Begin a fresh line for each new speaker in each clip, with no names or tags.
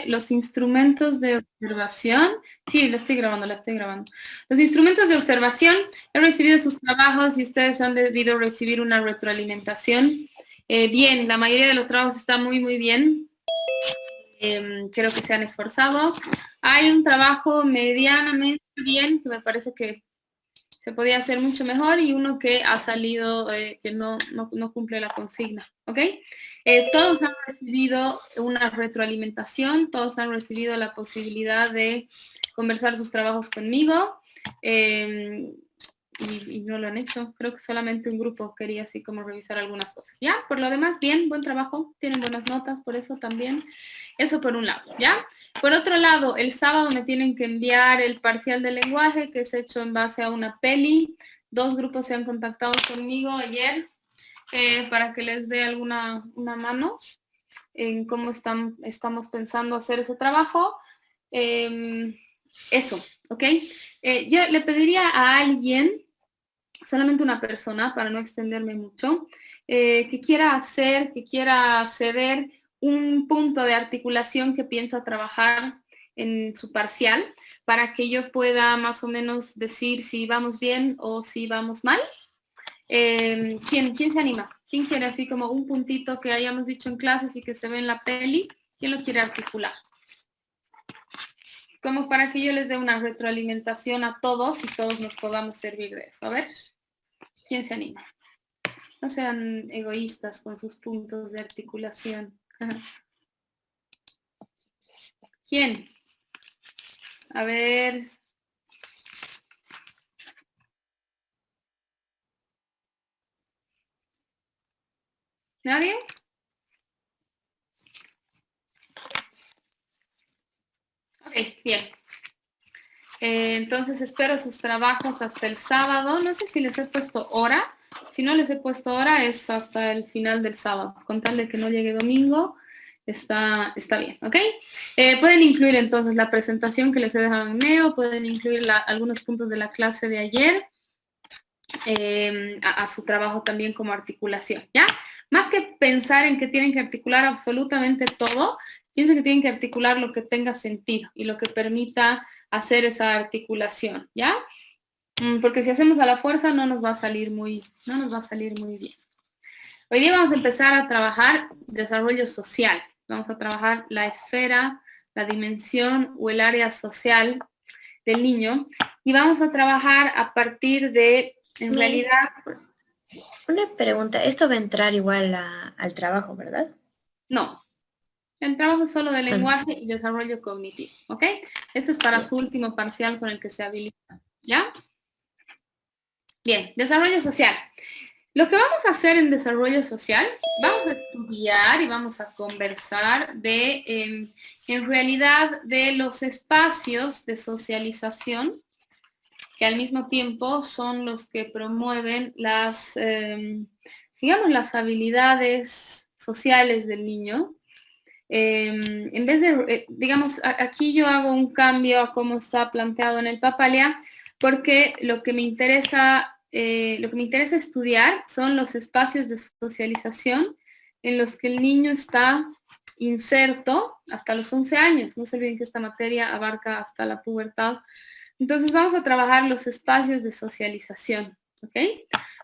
los instrumentos de observación. Sí, lo estoy grabando. Los instrumentos de observación, he recibido sus trabajos y ustedes han debido recibir una retroalimentación. Bien, la mayoría de los trabajos está muy, muy bien. Creo que se han esforzado. Hay un trabajo medianamente bien, que me parece que se podía hacer mucho mejor, y uno que ha salido que no cumple la consigna, ¿ok? Todos han recibido una retroalimentación, todos han recibido la posibilidad de conversar sus trabajos conmigo, y no lo han hecho. Creo que solamente un grupo quería así como revisar algunas cosas. ¿Ya? Por lo demás, bien, buen trabajo, tienen buenas notas, por eso también. Eso por un lado, ¿ya? Por otro lado, el sábado me tienen que enviar el parcial de lenguaje, que es hecho en base a una peli. 2 grupos se han contactado conmigo ayer para que les dé una mano en cómo estamos pensando hacer ese trabajo. Eso, ¿ok? Yo le pediría a alguien, solamente una persona, para no extenderme mucho, que quiera ceder un punto de articulación que piensa trabajar en su parcial, para que yo pueda más o menos decir si vamos bien o si vamos mal. ¿Quién se anima? ¿Quién quiere así como un puntito que hayamos dicho en clases y que se ve en la peli? ¿Quién lo quiere articular? Como para que yo les dé una retroalimentación a todos y todos nos podamos servir de eso. A ver, ¿quién se anima? No sean egoístas con sus puntos de articulación. ¿Quién? A ver. ¿Nadie? Ok, bien. Entonces espero sus trabajos hasta el sábado. No sé si les he puesto hora. Si no les he puesto hora, es hasta el final del sábado. Con tal de que no llegue domingo, está bien, ¿ok? Pueden incluir entonces la presentación que les he dejado en Neo, pueden incluir algunos puntos de la clase de ayer, a su trabajo también como articulación, ¿ya? Más que pensar en que tienen que articular absolutamente todo, piensen que tienen que articular lo que tenga sentido y lo que permita hacer esa articulación, ¿ya? Porque si hacemos a la fuerza no nos va a salir muy bien. Hoy día vamos a empezar a trabajar desarrollo social. Vamos a trabajar la esfera, la dimensión o el área social del niño, y vamos a trabajar a partir de, en realidad...
Una pregunta, esto va a entrar igual al trabajo, ¿verdad?
No, el trabajo es solo de lenguaje y desarrollo cognitivo, ¿ok? Esto es para su último parcial con el que se habilita, ¿ya? Bien, desarrollo social. Lo que vamos a hacer en desarrollo social, vamos a estudiar y vamos a conversar de, en realidad, de los espacios de socialización, que al mismo tiempo son los que promueven las, digamos, las habilidades sociales del niño. En vez de, digamos, aquí yo hago un cambio a cómo está planteado en el Papalia, porque lo que me interesa estudiar son los espacios de socialización en los que el niño está inserto hasta los 11 años. No se olviden que esta materia abarca hasta la pubertad. Entonces vamos a trabajar los espacios de socialización, ¿ok?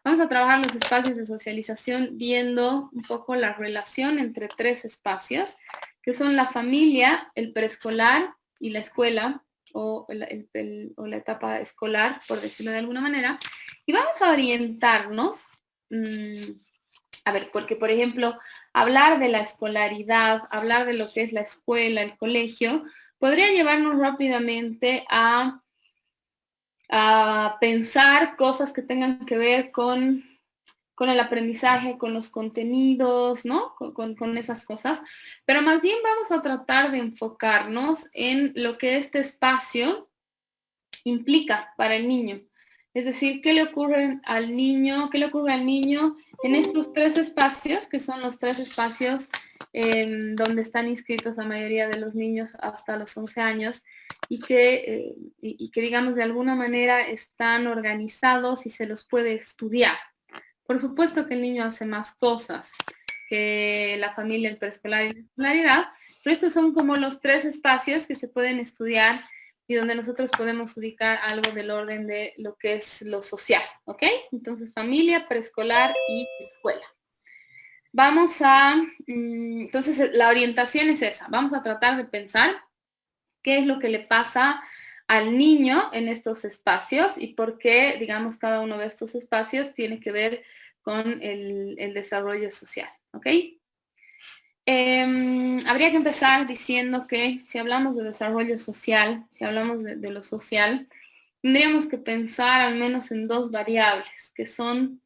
Vamos a trabajar los espacios de socialización viendo un poco la relación entre 3 espacios, que son la familia, el preescolar y la escuela, o la etapa escolar, por decirlo de alguna manera. Y vamos a orientarnos, a ver, porque por ejemplo, hablar de la escolaridad, hablar de lo que es la escuela, el colegio, podría llevarnos rápidamente a pensar cosas que tengan que ver con el aprendizaje, con los contenidos, ¿no? Con esas cosas. Pero más bien vamos a tratar de enfocarnos en lo que este espacio implica para el niño. Es decir, ¿qué le ocurre al niño? ¿Qué le ocurre al niño en estos 3 espacios, que son los 3 espacios donde están inscritos la mayoría de los niños hasta los 11 años y que digamos de alguna manera están organizados y se los puede estudiar? Por supuesto que el niño hace más cosas que la familia, el preescolar y la escolaridad, Pero estos son como los 3 espacios que se pueden estudiar y donde nosotros podemos ubicar algo del orden de lo que es lo social, ¿ok? Entonces, familia, preescolar y escuela. Vamos a, entonces la orientación es esa. Vamos a tratar de pensar qué es lo que le pasa al niño en estos espacios y por qué, digamos, cada uno de estos espacios tiene que ver con el desarrollo social, ¿ok? Habría que empezar diciendo que si hablamos de desarrollo social, si hablamos de lo social, tendríamos que pensar al menos en 2 variables, que son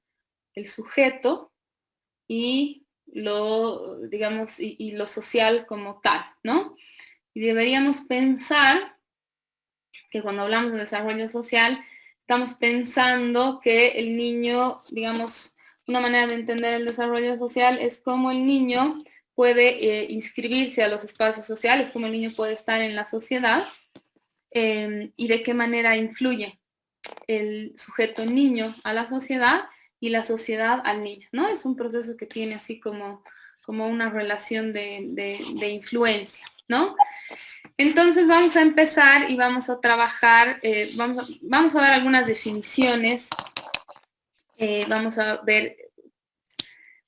el sujeto y lo, digamos, y lo social como tal, ¿no? Y deberíamos pensar que cuando hablamos de desarrollo social, estamos pensando que el niño, digamos, una manera de entender el desarrollo social es cómo el niño puede inscribirse a los espacios sociales, cómo el niño puede estar en la sociedad y de qué manera influye el sujeto niño a la sociedad y la sociedad al niño, ¿no? Es un proceso que tiene así como una relación de influencia, ¿no? Entonces vamos a empezar y vamos a trabajar, vamos a ver algunas definiciones, vamos a ver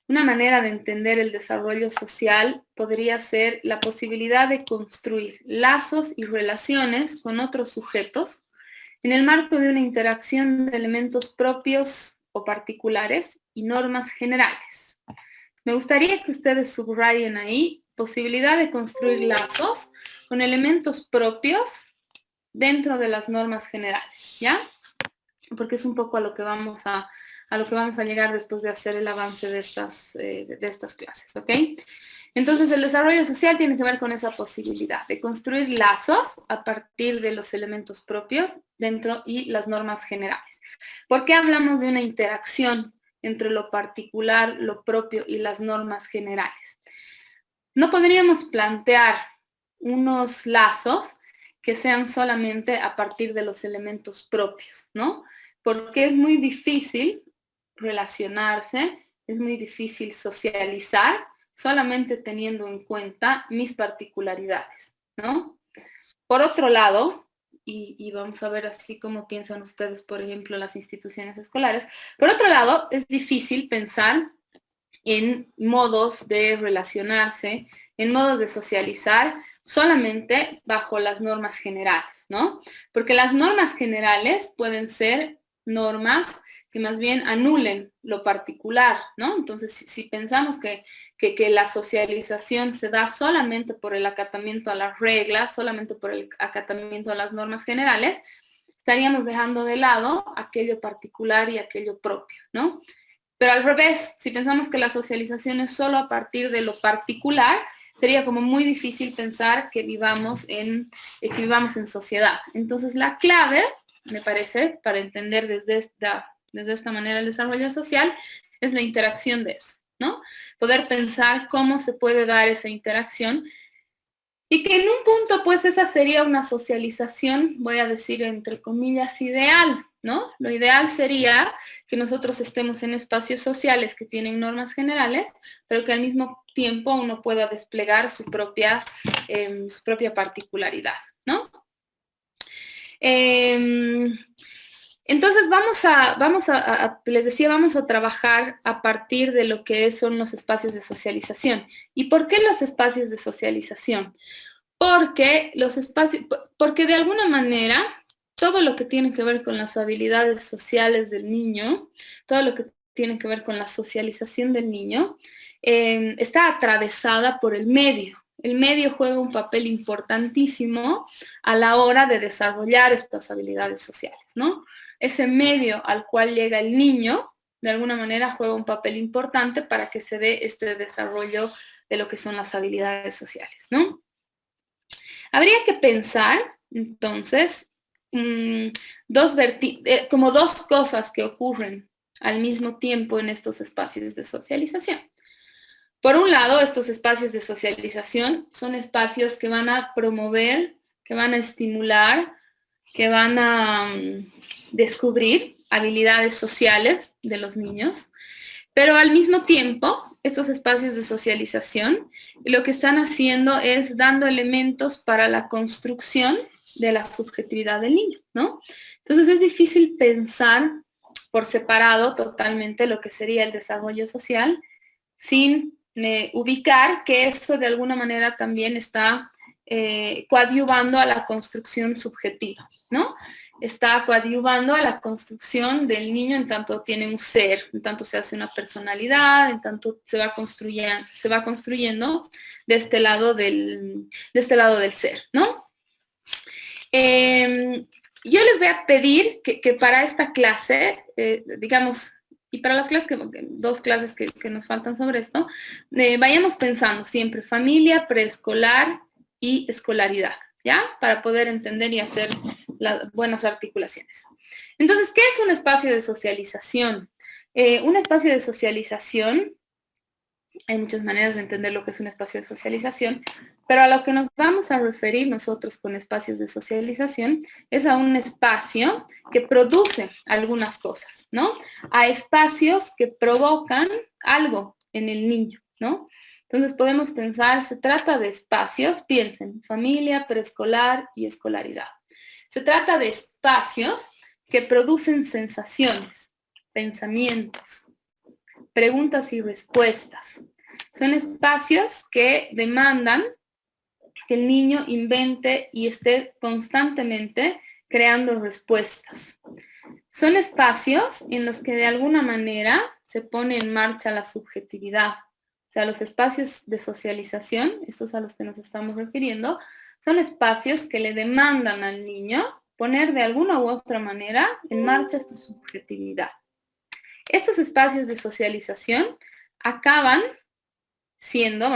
una manera de entender el desarrollo social podría ser la posibilidad de construir lazos y relaciones con otros sujetos en el marco de una interacción de elementos propios o particulares y normas generales. Me gustaría que ustedes subrayen ahí posibilidad de construir lazos con elementos propios dentro de las normas generales, ¿ya? Porque es un poco a lo que vamos a llegar después de hacer el avance de estas clases, ¿ok? Entonces, el desarrollo social tiene que ver con esa posibilidad de construir lazos a partir de los elementos propios dentro y las normas generales. ¿Por qué hablamos de una interacción entre lo particular, lo propio y las normas generales? No podríamos plantear unos lazos que sean solamente a partir de los elementos propios, ¿no? Porque es muy difícil relacionarse, es muy difícil socializar solamente teniendo en cuenta mis particularidades, ¿no? Por otro lado, y vamos a ver así como piensan ustedes, por ejemplo, las instituciones escolares, por otro lado, es difícil pensar en modos de relacionarse, en modos de socializar, solamente bajo las normas generales, ¿no? Porque las normas generales pueden ser normas que más bien anulen lo particular, ¿no? Entonces, si pensamos que la socialización se da solamente por el acatamiento a las reglas, solamente por el acatamiento a las normas generales, estaríamos dejando de lado aquello particular y aquello propio, ¿no? Pero al revés, si pensamos que la socialización es solo a partir de lo particular, sería como muy difícil pensar que vivamos en sociedad. Entonces, la clave, me parece, para entender desde esta manera el desarrollo social, es la interacción de eso, ¿no? Poder pensar cómo se puede dar esa interacción y que en un punto, pues, esa sería una socialización, voy a decir entre comillas, ideal, ¿no? Lo ideal sería que nosotros estemos en espacios sociales que tienen normas generales, pero que al mismo tiempo uno pueda desplegar su propia particularidad, ¿no? Entonces les decía, vamos a trabajar a partir de lo que son los espacios de socialización. ¿Y por qué los espacios de socialización? Porque de alguna manera todo lo que tiene que ver con las habilidades sociales del niño, todo lo que tiene que ver con la socialización del niño, está atravesada por el medio. El medio juega un papel importantísimo a la hora de desarrollar estas habilidades sociales, ¿no? Ese medio al cual llega el niño, de alguna manera juega un papel importante para que se dé este desarrollo de lo que son las habilidades sociales, ¿no? Habría que pensar, entonces, como dos cosas que ocurren al mismo tiempo en estos espacios de socialización. Por un lado, estos espacios de socialización son espacios que van a promover, que van a estimular, que van a descubrir habilidades sociales de los niños, pero al mismo tiempo estos espacios de socialización y lo que están haciendo es dando elementos para la construcción de la subjetividad del niño, ¿no? Entonces es difícil pensar por separado totalmente lo que sería el desarrollo social sin ubicar que eso de alguna manera también está coadyuvando a la construcción subjetiva, ¿no? Está coadyuvando a la construcción del niño en tanto tiene un ser, en tanto se hace una personalidad, en tanto se va construyendo de este lado del ser, ¿no? Yo les voy a pedir que para esta clase, digamos, y para las clases, dos clases que nos faltan sobre esto, vayamos pensando siempre familia, preescolar y escolaridad, ¿ya? Para poder entender y hacer las buenas articulaciones. Entonces, ¿qué es un espacio de socialización? Un espacio de socialización, hay muchas maneras de entender lo que es un espacio de socialización, pero a lo que nos vamos a referir nosotros con espacios de socialización es a un espacio que produce algunas cosas, ¿no? A espacios que provocan algo en el niño, ¿no? Entonces podemos pensar, se trata de espacios, piensen, familia, preescolar y escolaridad. Se trata de espacios que producen sensaciones, pensamientos, preguntas y respuestas. Son espacios que demandan que el niño invente y esté constantemente creando respuestas. Son espacios en los que de alguna manera se pone en marcha la subjetividad. O sea, los espacios de socialización, estos a los que nos estamos refiriendo, son espacios que le demandan al niño poner de alguna u otra manera en marcha su subjetividad. Estos espacios de socialización acaban siendo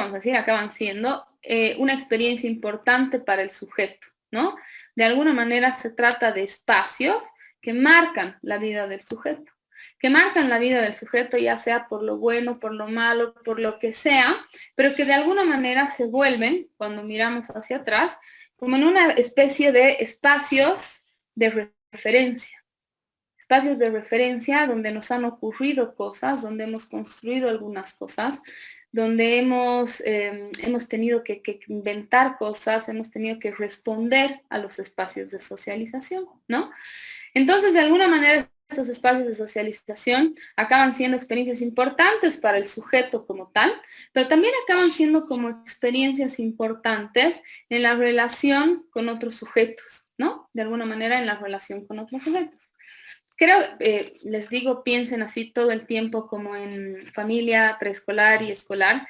una experiencia importante para el sujeto, ¿no? De alguna manera se trata de espacios que marcan la vida del sujeto, ya sea por lo bueno, por lo malo, por lo que sea, pero que de alguna manera se vuelven, cuando miramos hacia atrás, como en una especie de espacios de referencia. Espacios de referencia donde nos han ocurrido cosas, donde hemos construido algunas cosas, donde hemos tenido que inventar cosas, hemos tenido que responder a los espacios de socialización, ¿no? Entonces, de alguna manera, estos espacios de socialización acaban siendo experiencias importantes para el sujeto como tal, pero también acaban siendo como experiencias importantes en la relación con otros sujetos, ¿no? De alguna manera en la relación con otros sujetos. Creo, les digo, piensen así todo el tiempo como en familia, preescolar y escolar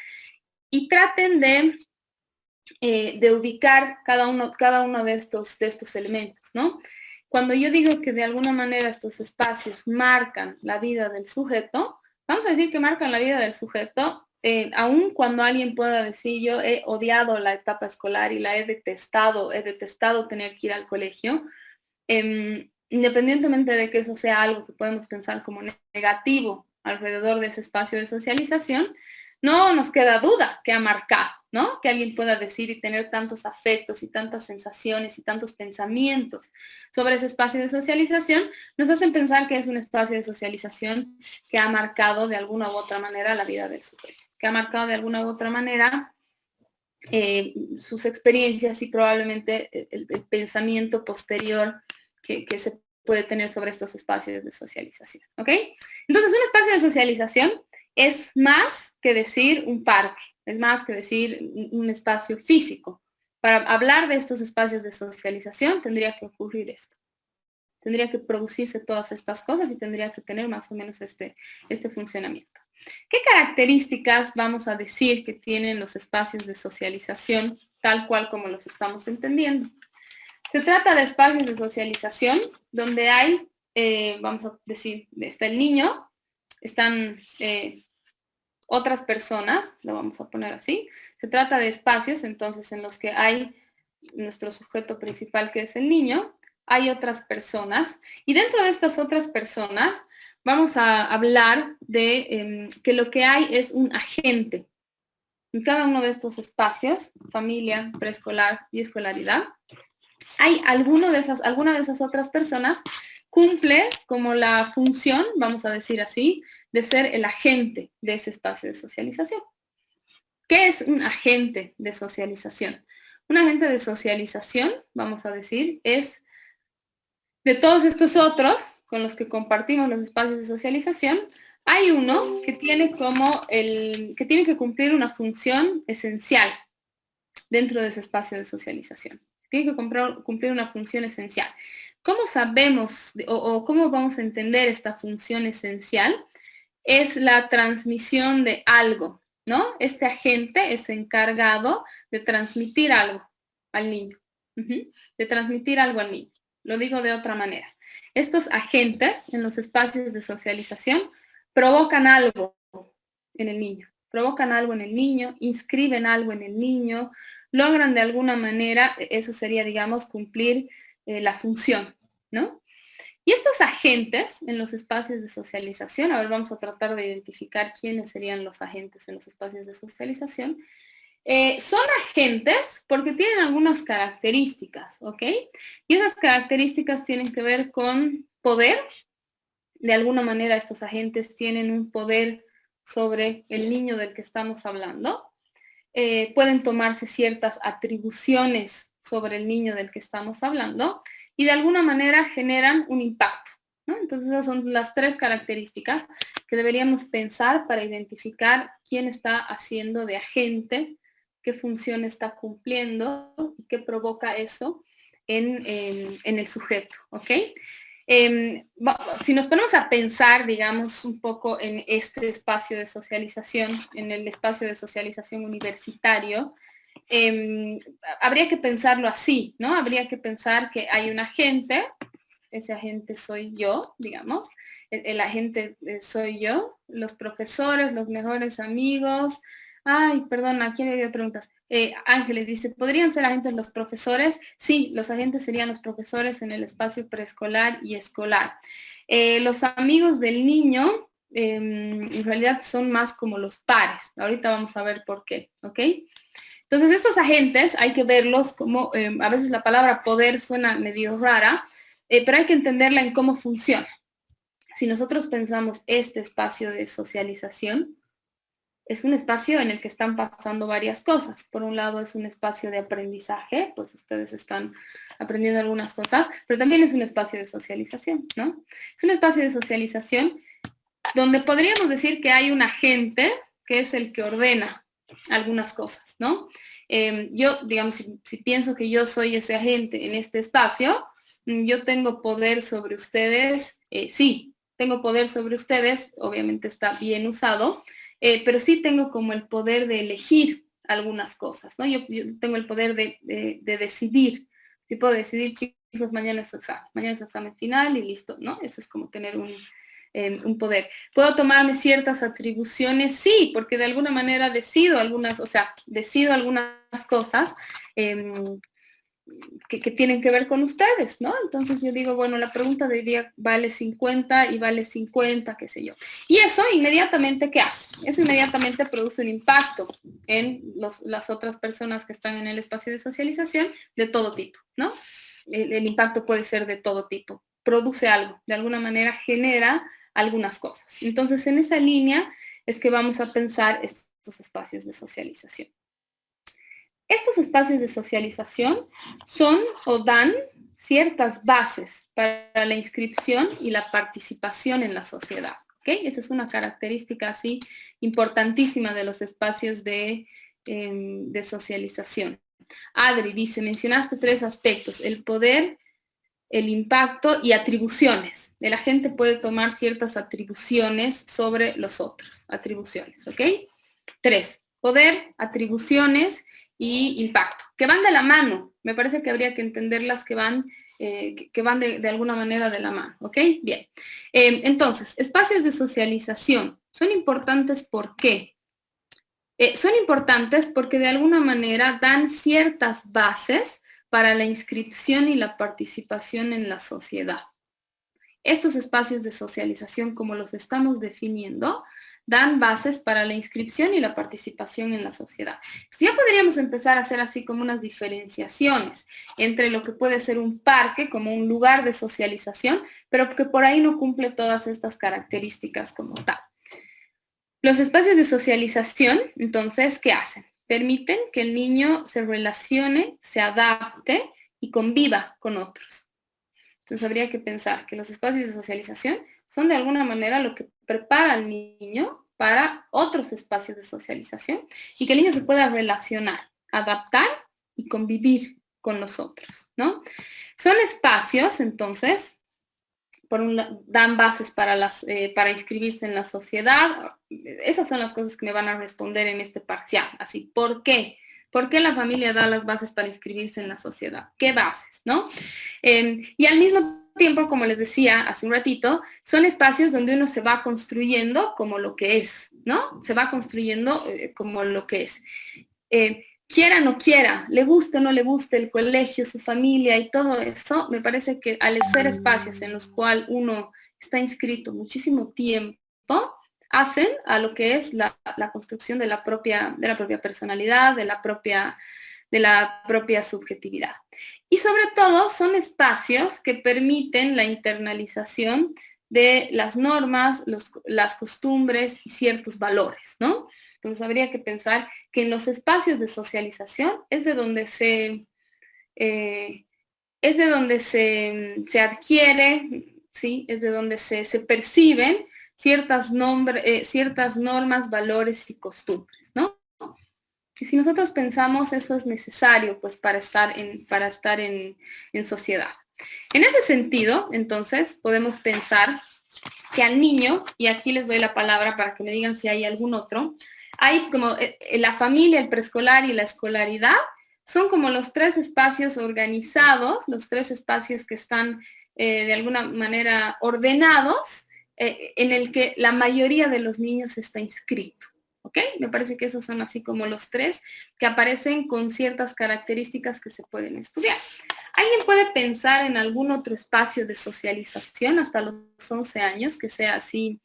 y traten de ubicar cada uno de estos elementos, ¿no? Cuando yo digo que de alguna manera estos espacios marcan la vida del sujeto, vamos a decir que marcan la vida del sujeto, aun cuando alguien pueda decir yo he odiado la etapa escolar y la he detestado tener que ir al colegio, independientemente de que eso sea algo que podemos pensar como negativo alrededor de ese espacio de socialización, no nos queda duda que ha marcado, ¿no? Que alguien pueda decir y tener tantos afectos y tantas sensaciones y tantos pensamientos sobre ese espacio de socialización, nos hacen pensar que es un espacio de socialización que ha marcado de alguna u otra manera la vida del sujeto, que ha marcado de alguna u otra manera sus experiencias y probablemente el pensamiento posterior que se puede tener sobre estos espacios de socialización, ¿ok? Entonces, un espacio de socialización es más que decir un parque, es más que decir un espacio físico. Para hablar de estos espacios de socialización tendría que ocurrir esto. Tendría que producirse todas estas cosas y tendría que tener más o menos este funcionamiento. ¿Qué características vamos a decir que tienen los espacios de socialización tal cual como los estamos entendiendo? Se trata de espacios de socialización donde hay, vamos a decir, está el niño, están otras personas, lo vamos a poner así. Se trata de espacios entonces en los que hay nuestro sujeto principal que es el niño, hay otras personas y dentro de estas otras personas vamos a hablar de que lo que hay es un agente. En cada uno de estos espacios, familia, preescolar y escolaridad, hay alguna de esas otras personas cumple como la función, vamos a decir así, de ser el agente de ese espacio de socialización. ¿Qué es un agente de socialización? Un agente de socialización, vamos a decir, es de todos estos otros con los que compartimos los espacios de socialización, hay uno que tiene que tiene que cumplir una función esencial dentro de ese espacio de socialización. Tiene que cumplir una función esencial. ¿Cómo sabemos o cómo vamos a entender esta función esencial? Es la transmisión de algo, ¿no? Este agente es encargado de transmitir algo al niño, de transmitir algo al niño. Lo digo de otra manera. Estos agentes en los espacios de socialización provocan algo en el niño, inscriben algo en el niño, logran de alguna manera, eso sería, digamos, cumplir la función, ¿no? Y estos agentes en los espacios de socialización, a ver, vamos a tratar de identificar quiénes serían los agentes en los espacios de socialización. Son agentes porque tienen algunas características, ¿ok? Y esas características tienen que ver con poder. De alguna manera estos agentes tienen un poder sobre el niño del que estamos hablando. Pueden tomarse ciertas atribuciones sobre el niño del que estamos hablando y de alguna manera generan un impacto, ¿no? Entonces esas son las tres características que deberíamos pensar para identificar quién está haciendo de agente, qué función está cumpliendo y qué provoca eso en el sujeto, ¿ok? Si nos ponemos a pensar, digamos, un poco en este espacio de socialización, en el espacio de socialización universitario, habría que pensarlo así, ¿no? Habría que pensar que hay un agente, ese agente soy yo, digamos, el agente soy yo, los profesores, los mejores amigos. Ay, perdón, aquí me dio preguntas. Ángeles dice, ¿podrían ser agentes los profesores? Sí, los agentes serían los profesores en el espacio preescolar y escolar. Los amigos del niño, en realidad son más como los pares. Ahorita vamos a ver por qué, ¿ok? Entonces, estos agentes hay que verlos como, a veces la palabra poder suena medio rara, pero hay que entenderla en cómo funciona. Si nosotros pensamos este espacio de socialización, es un espacio en el que están pasando varias cosas. Por un lado es un espacio de aprendizaje, pues ustedes están aprendiendo algunas cosas, pero también es un espacio de socialización, ¿no? Es un espacio de socialización donde podríamos decir que hay un agente que es el que ordena algunas cosas, ¿no? Yo, digamos, si pienso que yo soy ese agente en este espacio, yo tengo poder sobre ustedes, sí, tengo poder sobre ustedes, obviamente está bien usado, pero sí tengo como el poder de elegir algunas cosas, ¿no? Yo tengo el poder de decidir. Yo puedo decidir, chicos, mañana es su examen final y listo, ¿no? Eso es como tener un poder. ¿Puedo tomarme ciertas atribuciones? Sí, porque de alguna manera decido algunas cosas que tienen que ver con ustedes, ¿no? Entonces yo digo, bueno, la pregunta debería vale 50 y vale 50, qué sé yo. Y eso inmediatamente, ¿qué hace? Eso inmediatamente produce un impacto en las otras personas que están en el espacio de socialización de todo tipo, ¿no? El impacto puede ser de todo tipo. Produce algo, de alguna manera genera algunas cosas. Entonces, en esa línea es que vamos a pensar estos espacios de socialización. Estos espacios de socialización son o dan ciertas bases para la inscripción y la participación en la sociedad. ¿Okay? Esa es una característica así importantísima de los espacios de socialización. Adri dice, mencionaste tres aspectos, el poder, el impacto y atribuciones. El agente puede tomar ciertas atribuciones sobre los otros. Atribuciones, ¿ok? 3. Poder, atribuciones y impacto, que van de la mano. Me parece que habría que entenderlas que van de alguna manera de la mano, ¿ok? Bien. Entonces, espacios de socialización son importantes, ¿por qué? Son importantes porque de alguna manera dan ciertas bases para la inscripción y la participación en la sociedad. Estos espacios de socialización, como los estamos definiendo, dan bases para la inscripción y la participación en la sociedad. Ya podríamos empezar a hacer así como unas diferenciaciones entre lo que puede ser un parque como un lugar de socialización, pero que por ahí no cumple todas estas características como tal. Los espacios de socialización, entonces, ¿qué hacen? Permiten que el niño se relacione, se adapte y conviva con otros. Entonces habría que pensar que los espacios de socialización son de alguna manera lo que prepara al niño para otros espacios de socialización y que el niño se pueda relacionar, adaptar y convivir con los otros, ¿no? Son espacios, entonces, dan bases para inscribirse en la sociedad. Esas son las cosas que me van a responder en este parcial. Así, ¿por qué? ¿Por qué la familia da las bases para inscribirse en la sociedad? ¿Qué bases, no? Y al mismo tiempo, como les decía hace un ratito, son espacios donde uno se va construyendo como lo que es, ¿no? Se va construyendo como lo que es. Quiera o no quiera, le guste o no le guste el colegio, su familia y todo eso, me parece que al ser espacios en los cuales uno está inscrito muchísimo tiempo, hacen a lo que es la construcción de la propia personalidad, de la propia subjetividad. Y sobre todo son espacios que permiten la internalización de las normas, las costumbres y ciertos valores, ¿no? Entonces habría que pensar que en los espacios de socialización es de donde se adquiere, ¿sí? Es de donde se perciben ciertas normas, valores y costumbres, ¿no? Y si nosotros pensamos, eso es necesario pues para estar en sociedad. En ese sentido, entonces, podemos pensar que al niño, y aquí les doy la palabra para que me digan si hay algún otro, hay como la familia, el preescolar y la escolaridad, son como los tres espacios organizados, los tres espacios que están de alguna manera ordenados, en el que la mayoría de los niños está inscrito. ¿Ok? Me parece que esos son así como los tres que aparecen con ciertas características que se pueden estudiar. ¿Alguien puede pensar en algún otro espacio de socialización hasta los 11 años que sea así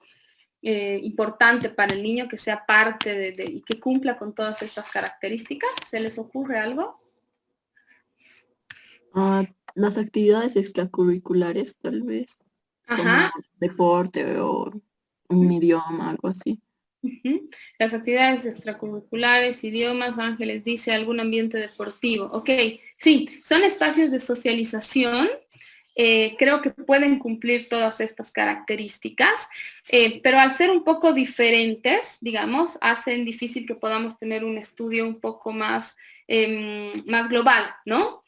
importante para el niño, que sea parte y que cumpla con todas estas características? ¿Se les ocurre algo?
Las actividades extracurriculares, tal vez,
Ajá.
como deporte o un idioma, algo así.
Las actividades extracurriculares, idiomas, Ángeles dice algún ambiente deportivo. Ok, sí, son espacios de socialización. Creo que pueden cumplir todas estas características, pero al ser un poco diferentes, digamos, hacen difícil que podamos tener un estudio un poco más global, ¿no?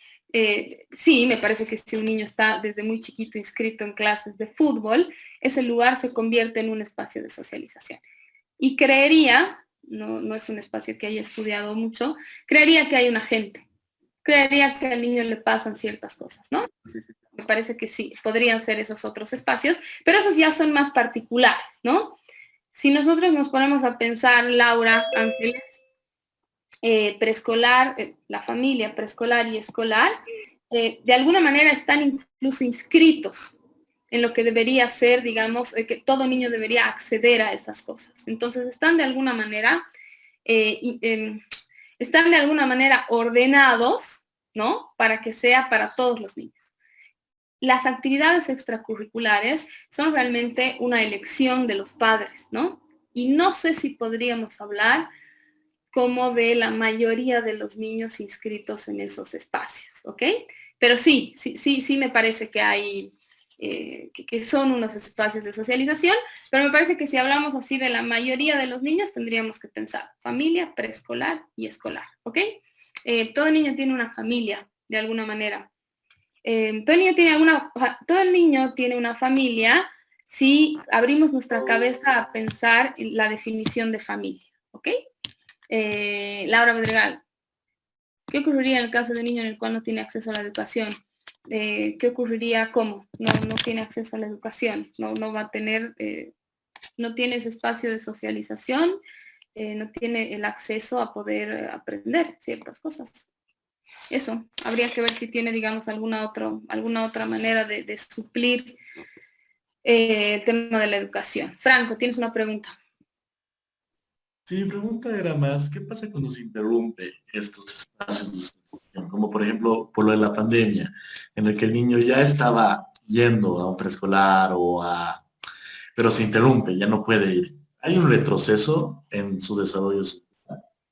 Sí, me parece que si un niño está desde muy chiquito inscrito en clases de fútbol, ese lugar se convierte en un espacio de socialización. Y creería, no es un espacio que haya estudiado mucho, creería que hay un agente, creería que al niño le pasan ciertas cosas, ¿no? Entonces, me parece que sí, podrían ser esos otros espacios, pero esos ya son más particulares, ¿no? Si nosotros nos ponemos a pensar, Laura, Ángeles, preescolar, la familia preescolar y escolar, de alguna manera están incluso inscritos en lo que debería ser, digamos, que todo niño debería acceder a esas cosas. Entonces están de alguna manera, ordenados, ¿no? Para que sea para todos los niños. Las actividades extracurriculares son realmente una elección de los padres, ¿no? Y no sé si podríamos hablar como de la mayoría de los niños inscritos en esos espacios, ¿ok? Pero sí me parece que hay, que son unos espacios de socialización, pero me parece que si hablamos así de la mayoría de los niños, tendríamos que pensar familia, preescolar y escolar, ¿ok? Todo niño tiene una familia, de alguna manera. Todo el niño tiene una familia si abrimos nuestra cabeza a pensar en la definición de familia, ¿ok? Laura Madrigal, ¿qué ocurriría en el caso de un niño en el cual no tiene acceso a la educación? ¿Qué ocurriría? ¿Cómo? No tiene acceso a la educación, no va a tener, no tiene ese espacio de socialización, no tiene el acceso a poder aprender ciertas cosas. Eso, habría que ver si tiene, digamos, alguna otra manera de suplir el tema de la educación. Franco, tienes una pregunta.
Sí, mi pregunta era más, ¿qué pasa cuando se interrumpe estos espacios de socialización? Como por ejemplo, por lo de la pandemia, en el que el niño ya estaba yendo a un preescolar pero se interrumpe, ya no puede ir. ¿Hay un retroceso en su desarrollo social?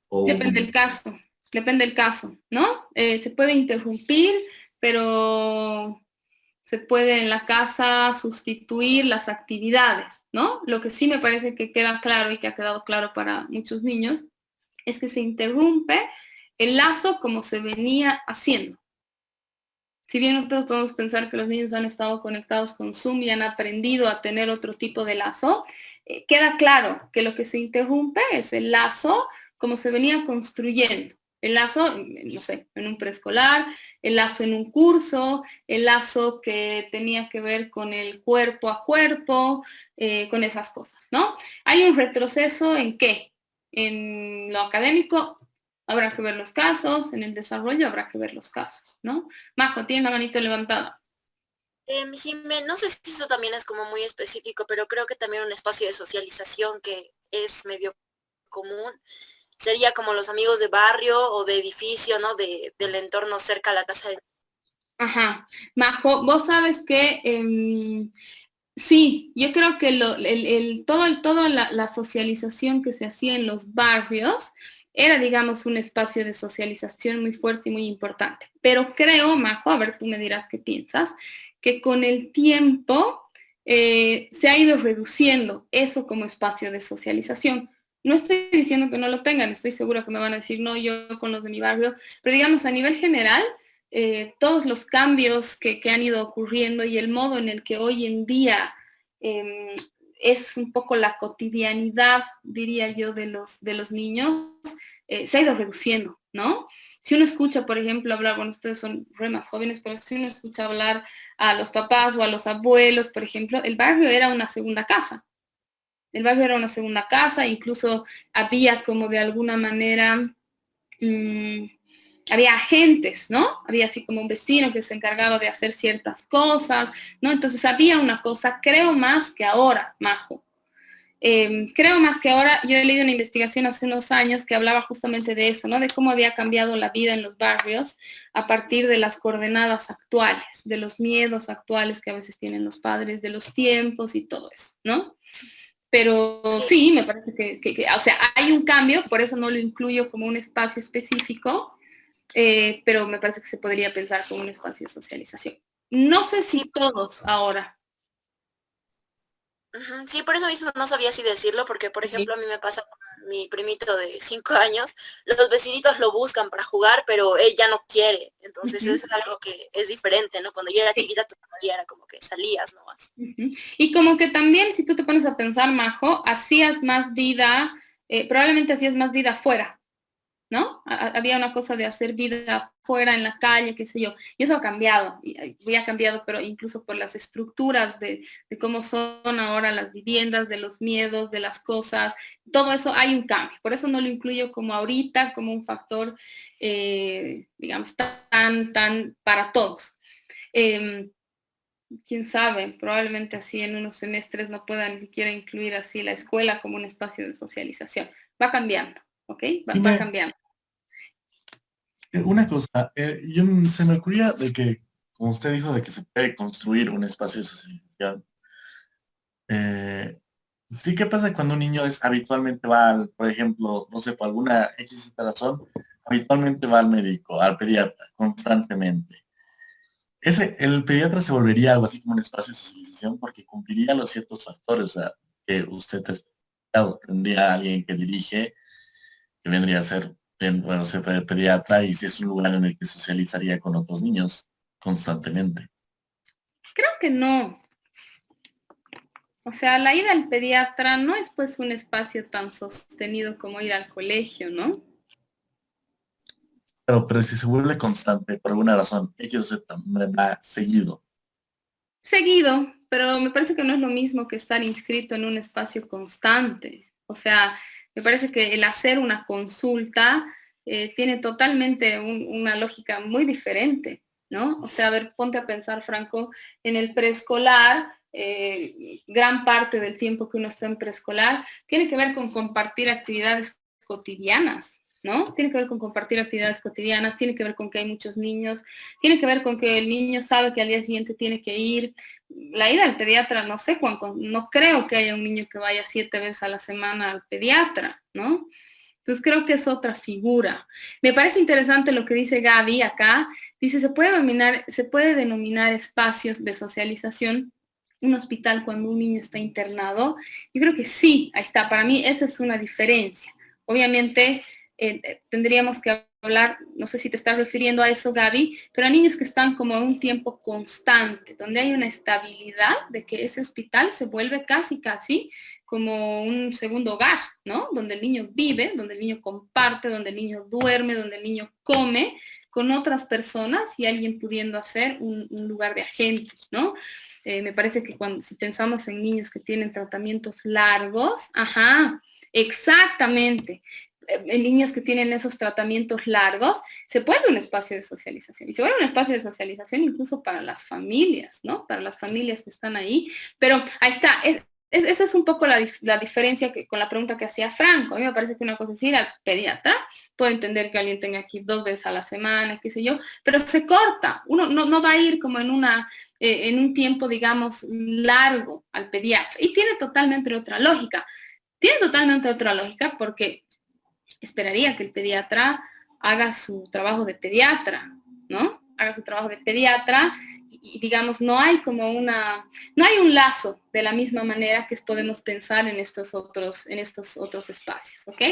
O
Depende del caso, ¿no? Se puede interrumpir, pero se puede en la casa sustituir las actividades, ¿no? Lo que sí me parece que queda claro y que ha quedado claro para muchos niños es que se interrumpe el lazo como se venía haciendo. Si bien nosotros podemos pensar que los niños han estado conectados con Zoom y han aprendido a tener otro tipo de lazo, queda claro que lo que se interrumpe es el lazo como se venía construyendo. El lazo, no sé, en un preescolar, el lazo en un curso, el lazo que tenía que ver con el cuerpo a cuerpo, con esas cosas, ¿no? Hay un retroceso en qué? En lo académico, habrá que ver los casos, en el desarrollo habrá que ver los casos, ¿no? Majo, tiene la manito levantada.
Jimé, no sé si eso también es como muy específico, pero creo que también un espacio de socialización que es medio común sería como los amigos de barrio o de edificio, ¿no? Del entorno cerca a la casa de...
Ajá. Majo, vos sabes que sí, yo creo que toda la socialización que se hacía en los barrios era, digamos, un espacio de socialización muy fuerte y muy importante. Pero creo, Majo, a ver, tú me dirás qué piensas, que con el tiempo se ha ido reduciendo eso como espacio de socialización. No estoy diciendo que no lo tengan, estoy segura que me van a decir, no, yo con los de mi barrio, pero digamos, a nivel general, todos los cambios que han ido ocurriendo y el modo en el que hoy en día es un poco la cotidianidad, diría yo, de los niños, se ha ido reduciendo, ¿no? Si uno escucha, por ejemplo, hablar, bueno, ustedes son re más jóvenes, pero si uno escucha hablar a los papás o a los abuelos, por ejemplo, el barrio era una segunda casa. El barrio era una segunda casa, incluso había como de alguna manera había agentes, ¿no? Había así como un vecino que se encargaba de hacer ciertas cosas, ¿no? Entonces había una cosa, creo más que ahora, Majo. Creo más que ahora, yo he leído una investigación hace unos años que hablaba justamente de eso, ¿no? De cómo había cambiado la vida en los barrios a partir de las coordenadas actuales, de los miedos actuales que a veces tienen los padres, de los tiempos y todo eso, ¿no? Pero sí, me parece o sea, hay un cambio, por eso no lo incluyo como un espacio específico, pero me parece que se podría pensar como un espacio de socialización. No sé si todos ahora.
Sí, por eso mismo no sabía si decirlo, porque por ejemplo a mí me pasa con mi primito de 5 años, los vecinitos lo buscan para jugar, pero él ya no quiere, entonces eso es algo que es diferente, ¿no? Cuando yo era chiquita todavía era como que salías nomás.
Y como que también, si tú te pones a pensar, Majo, hacías más vida, probablemente hacías más vida afuera, ¿no? Había una cosa de hacer vida fuera en la calle, qué sé yo, y eso ha cambiado, y ha cambiado, pero incluso por las estructuras de cómo son ahora las viviendas, de los miedos, de las cosas, todo eso hay un cambio, por eso no lo incluyo como ahorita, como un factor, digamos, tan para todos. Quién sabe, probablemente así en unos semestres no pueda ni siquiera incluir así la escuela como un espacio de socialización. Va cambiando, ¿ok? Va cambiando.
Una cosa, se me ocurría de que, como usted dijo, de que se puede construir un espacio de socialización. Sí, ¿qué pasa cuando un niño habitualmente por ejemplo, no sé, por alguna X razón, habitualmente va al médico, al pediatra, constantemente? El pediatra se volvería algo así como un espacio de socialización porque cumpliría los ciertos factores, o sea, que usted ha explicado, tendría alguien que dirige, que vendría a ser, bueno, se pediatra, y si es un lugar en el que socializaría con otros niños constantemente.
Creo que no. O sea, la ida al pediatra no es pues un espacio tan sostenido como ir al colegio, ¿no?
Pero si se vuelve constante por alguna razón, ellos también va seguido.
Seguido, pero me parece que no es lo mismo que estar inscrito en un espacio constante. O sea, me parece que el hacer una consulta tiene totalmente una lógica muy diferente, ¿no? O sea, a ver, ponte a pensar, Franco, en el preescolar, gran parte del tiempo que uno está en preescolar, tiene que ver con compartir actividades cotidianas, ¿no? Tiene que ver con compartir actividades cotidianas, tiene que ver con que hay muchos niños, tiene que ver con que el niño sabe que al día siguiente tiene que ir. La ida al pediatra, no sé, Juan, no creo que haya un niño que vaya 7 veces a la semana al pediatra, ¿no? Entonces creo que es otra figura. Me parece interesante lo que dice Gaby acá. Dice, se puede denominar espacios de socialización un hospital cuando un niño está internado. Yo creo que sí, ahí está. Para mí esa es una diferencia. Obviamente tendríamos que hablar, no sé si te estás refiriendo a eso, Gaby, pero a niños que están como en un tiempo constante, donde hay una estabilidad de que ese hospital se vuelve casi como un segundo hogar, ¿no? Donde el niño vive, donde el niño comparte, donde el niño duerme, donde el niño come con otras personas y alguien pudiendo hacer un lugar de agente, ¿no? Me parece que si pensamos en niños que tienen tratamientos largos, exactamente, en niños que tienen esos tratamientos largos, se vuelve un espacio de socialización. Y se vuelve un espacio de socialización incluso para las familias, ¿no? Para las familias que están ahí. Pero ahí está. Esa es un poco la diferencia con la pregunta que hacía Franco. A mí me parece que una cosa es ir al pediatra. Puedo entender que alguien tenga que ir 2 veces a la semana, qué sé yo, pero se corta. Uno no va a ir como en un tiempo, digamos, largo al pediatra. Y tiene totalmente otra lógica. Tiene totalmente otra lógica porque esperaría que el pediatra haga su trabajo de pediatra, ¿no? Haga su trabajo de pediatra y digamos, no hay un lazo de la misma manera que podemos pensar en estos otros espacios, ¿ok?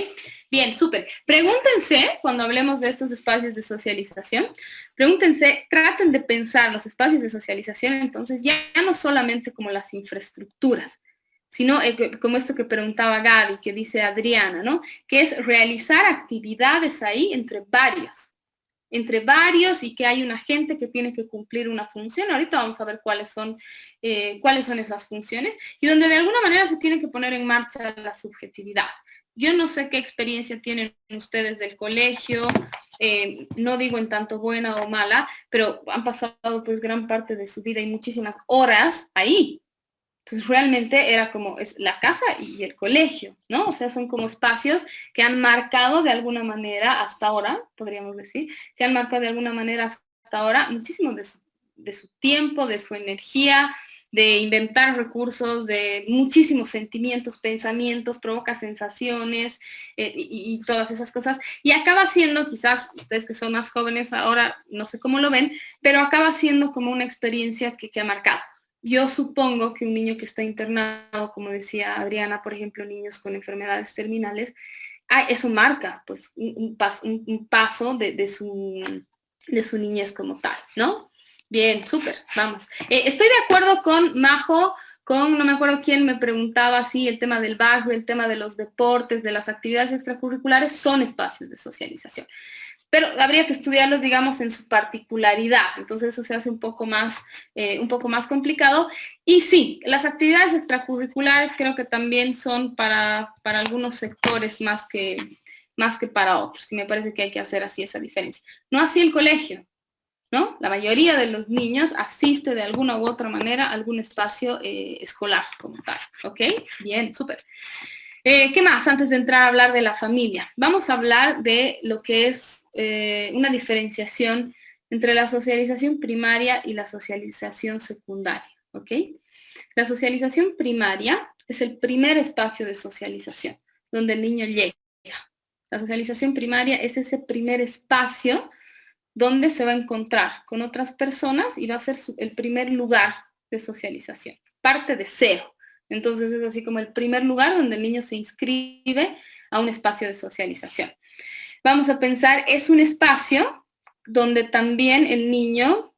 Bien, súper. Pregúntense, cuando hablemos de estos espacios de socialización, traten de pensar los espacios de socialización, entonces, ya no solamente como las infraestructuras, sino como esto que preguntaba Gaby, que dice Adriana, ¿no? Que es realizar actividades ahí entre varios y que hay una gente que tiene que cumplir una función. Ahorita vamos a ver cuáles son esas funciones y donde de alguna manera se tiene que poner en marcha la subjetividad. Yo no sé qué experiencia tienen ustedes del colegio, no digo en tanto buena o mala, pero han pasado pues gran parte de su vida y muchísimas horas ahí. Entonces realmente era como es la casa y el colegio, ¿no? O sea, son como espacios que han marcado de alguna manera hasta ahora, podríamos decir, que han marcado de alguna manera hasta ahora muchísimo de su tiempo, de su energía, de inventar recursos, de muchísimos sentimientos, pensamientos, provoca sensaciones y todas esas cosas. Y acaba siendo, quizás ustedes que son más jóvenes ahora, no sé cómo lo ven, pero acaba siendo como una experiencia que ha marcado. Yo supongo que un niño que está internado, como decía Adriana, por ejemplo, niños con enfermedades terminales, eso marca pues un paso de su niñez como tal, ¿no? Bien, súper, vamos. Estoy de acuerdo con Majo, no me acuerdo quién me preguntaba si el tema del barrio, el tema de los deportes, de las actividades extracurriculares son espacios de socialización. Pero habría que estudiarlos, digamos, en su particularidad. Entonces eso se hace un poco más complicado. Y sí, las actividades extracurriculares creo que también son para algunos sectores más que para otros. Y me parece que hay que hacer así esa diferencia. No así el colegio, ¿no? La mayoría de los niños asiste de alguna u otra manera a algún espacio escolar como tal. ¿Ok? Bien, súper. ¿Qué más antes de entrar a hablar de la familia? Vamos a hablar de lo que es una diferenciación entre la socialización primaria y la socialización secundaria, ¿ok? La socialización primaria es el primer espacio de socialización donde el niño llega. La socialización primaria es ese primer espacio donde se va a encontrar con otras personas y va a ser el primer lugar de socialización. Parte de cero. Entonces es así como el primer lugar donde el niño se inscribe a un espacio de socialización. Vamos a pensar, es un espacio donde también el niño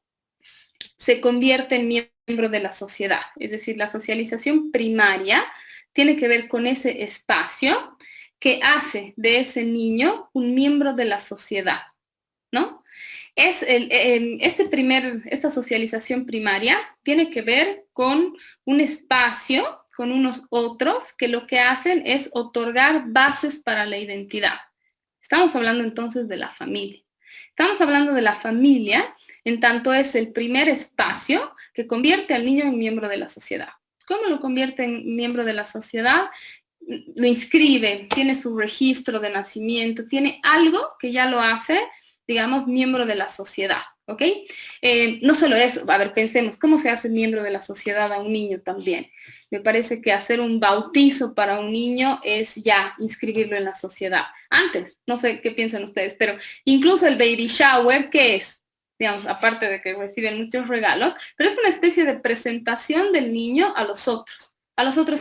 se convierte en miembro de la sociedad. Es decir, la socialización primaria tiene que ver con ese espacio que hace de ese niño un miembro de la sociedad, ¿no? Esta socialización primaria tiene que ver con un espacio, con unos otros que lo que hacen es otorgar bases para la identidad. Estamos hablando entonces de la familia. Estamos hablando de la familia en tanto es el primer espacio que convierte al niño en miembro de la sociedad. ¿Cómo lo convierte en miembro de la sociedad? Lo inscribe, tiene su registro de nacimiento, tiene algo que ya lo hace, digamos, miembro de la sociedad, ¿ok? No solo eso, a ver, pensemos, ¿cómo se hace miembro de la sociedad a un niño también? Me parece que hacer un bautizo para un niño es ya inscribirlo en la sociedad. Antes, no sé qué piensan ustedes, pero incluso el baby shower, ¿qué es? Digamos, aparte de que reciben muchos regalos, pero es una especie de presentación del niño a los otros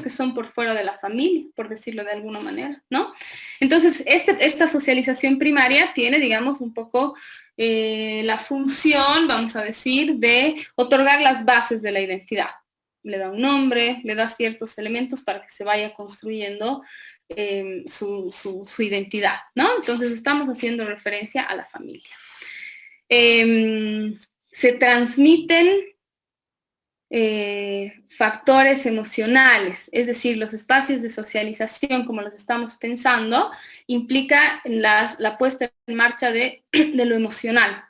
que son por fuera de la familia, por decirlo de alguna manera, ¿no? Entonces, esta socialización primaria tiene, digamos, un poco la función, vamos a decir, de otorgar las bases de la identidad. Le da un nombre, le da ciertos elementos para que se vaya construyendo su identidad, ¿no? Entonces, estamos haciendo referencia a la familia. Se transmiten factores emocionales, es decir, los espacios de socialización, como los estamos pensando, implica la puesta en marcha de lo emocional.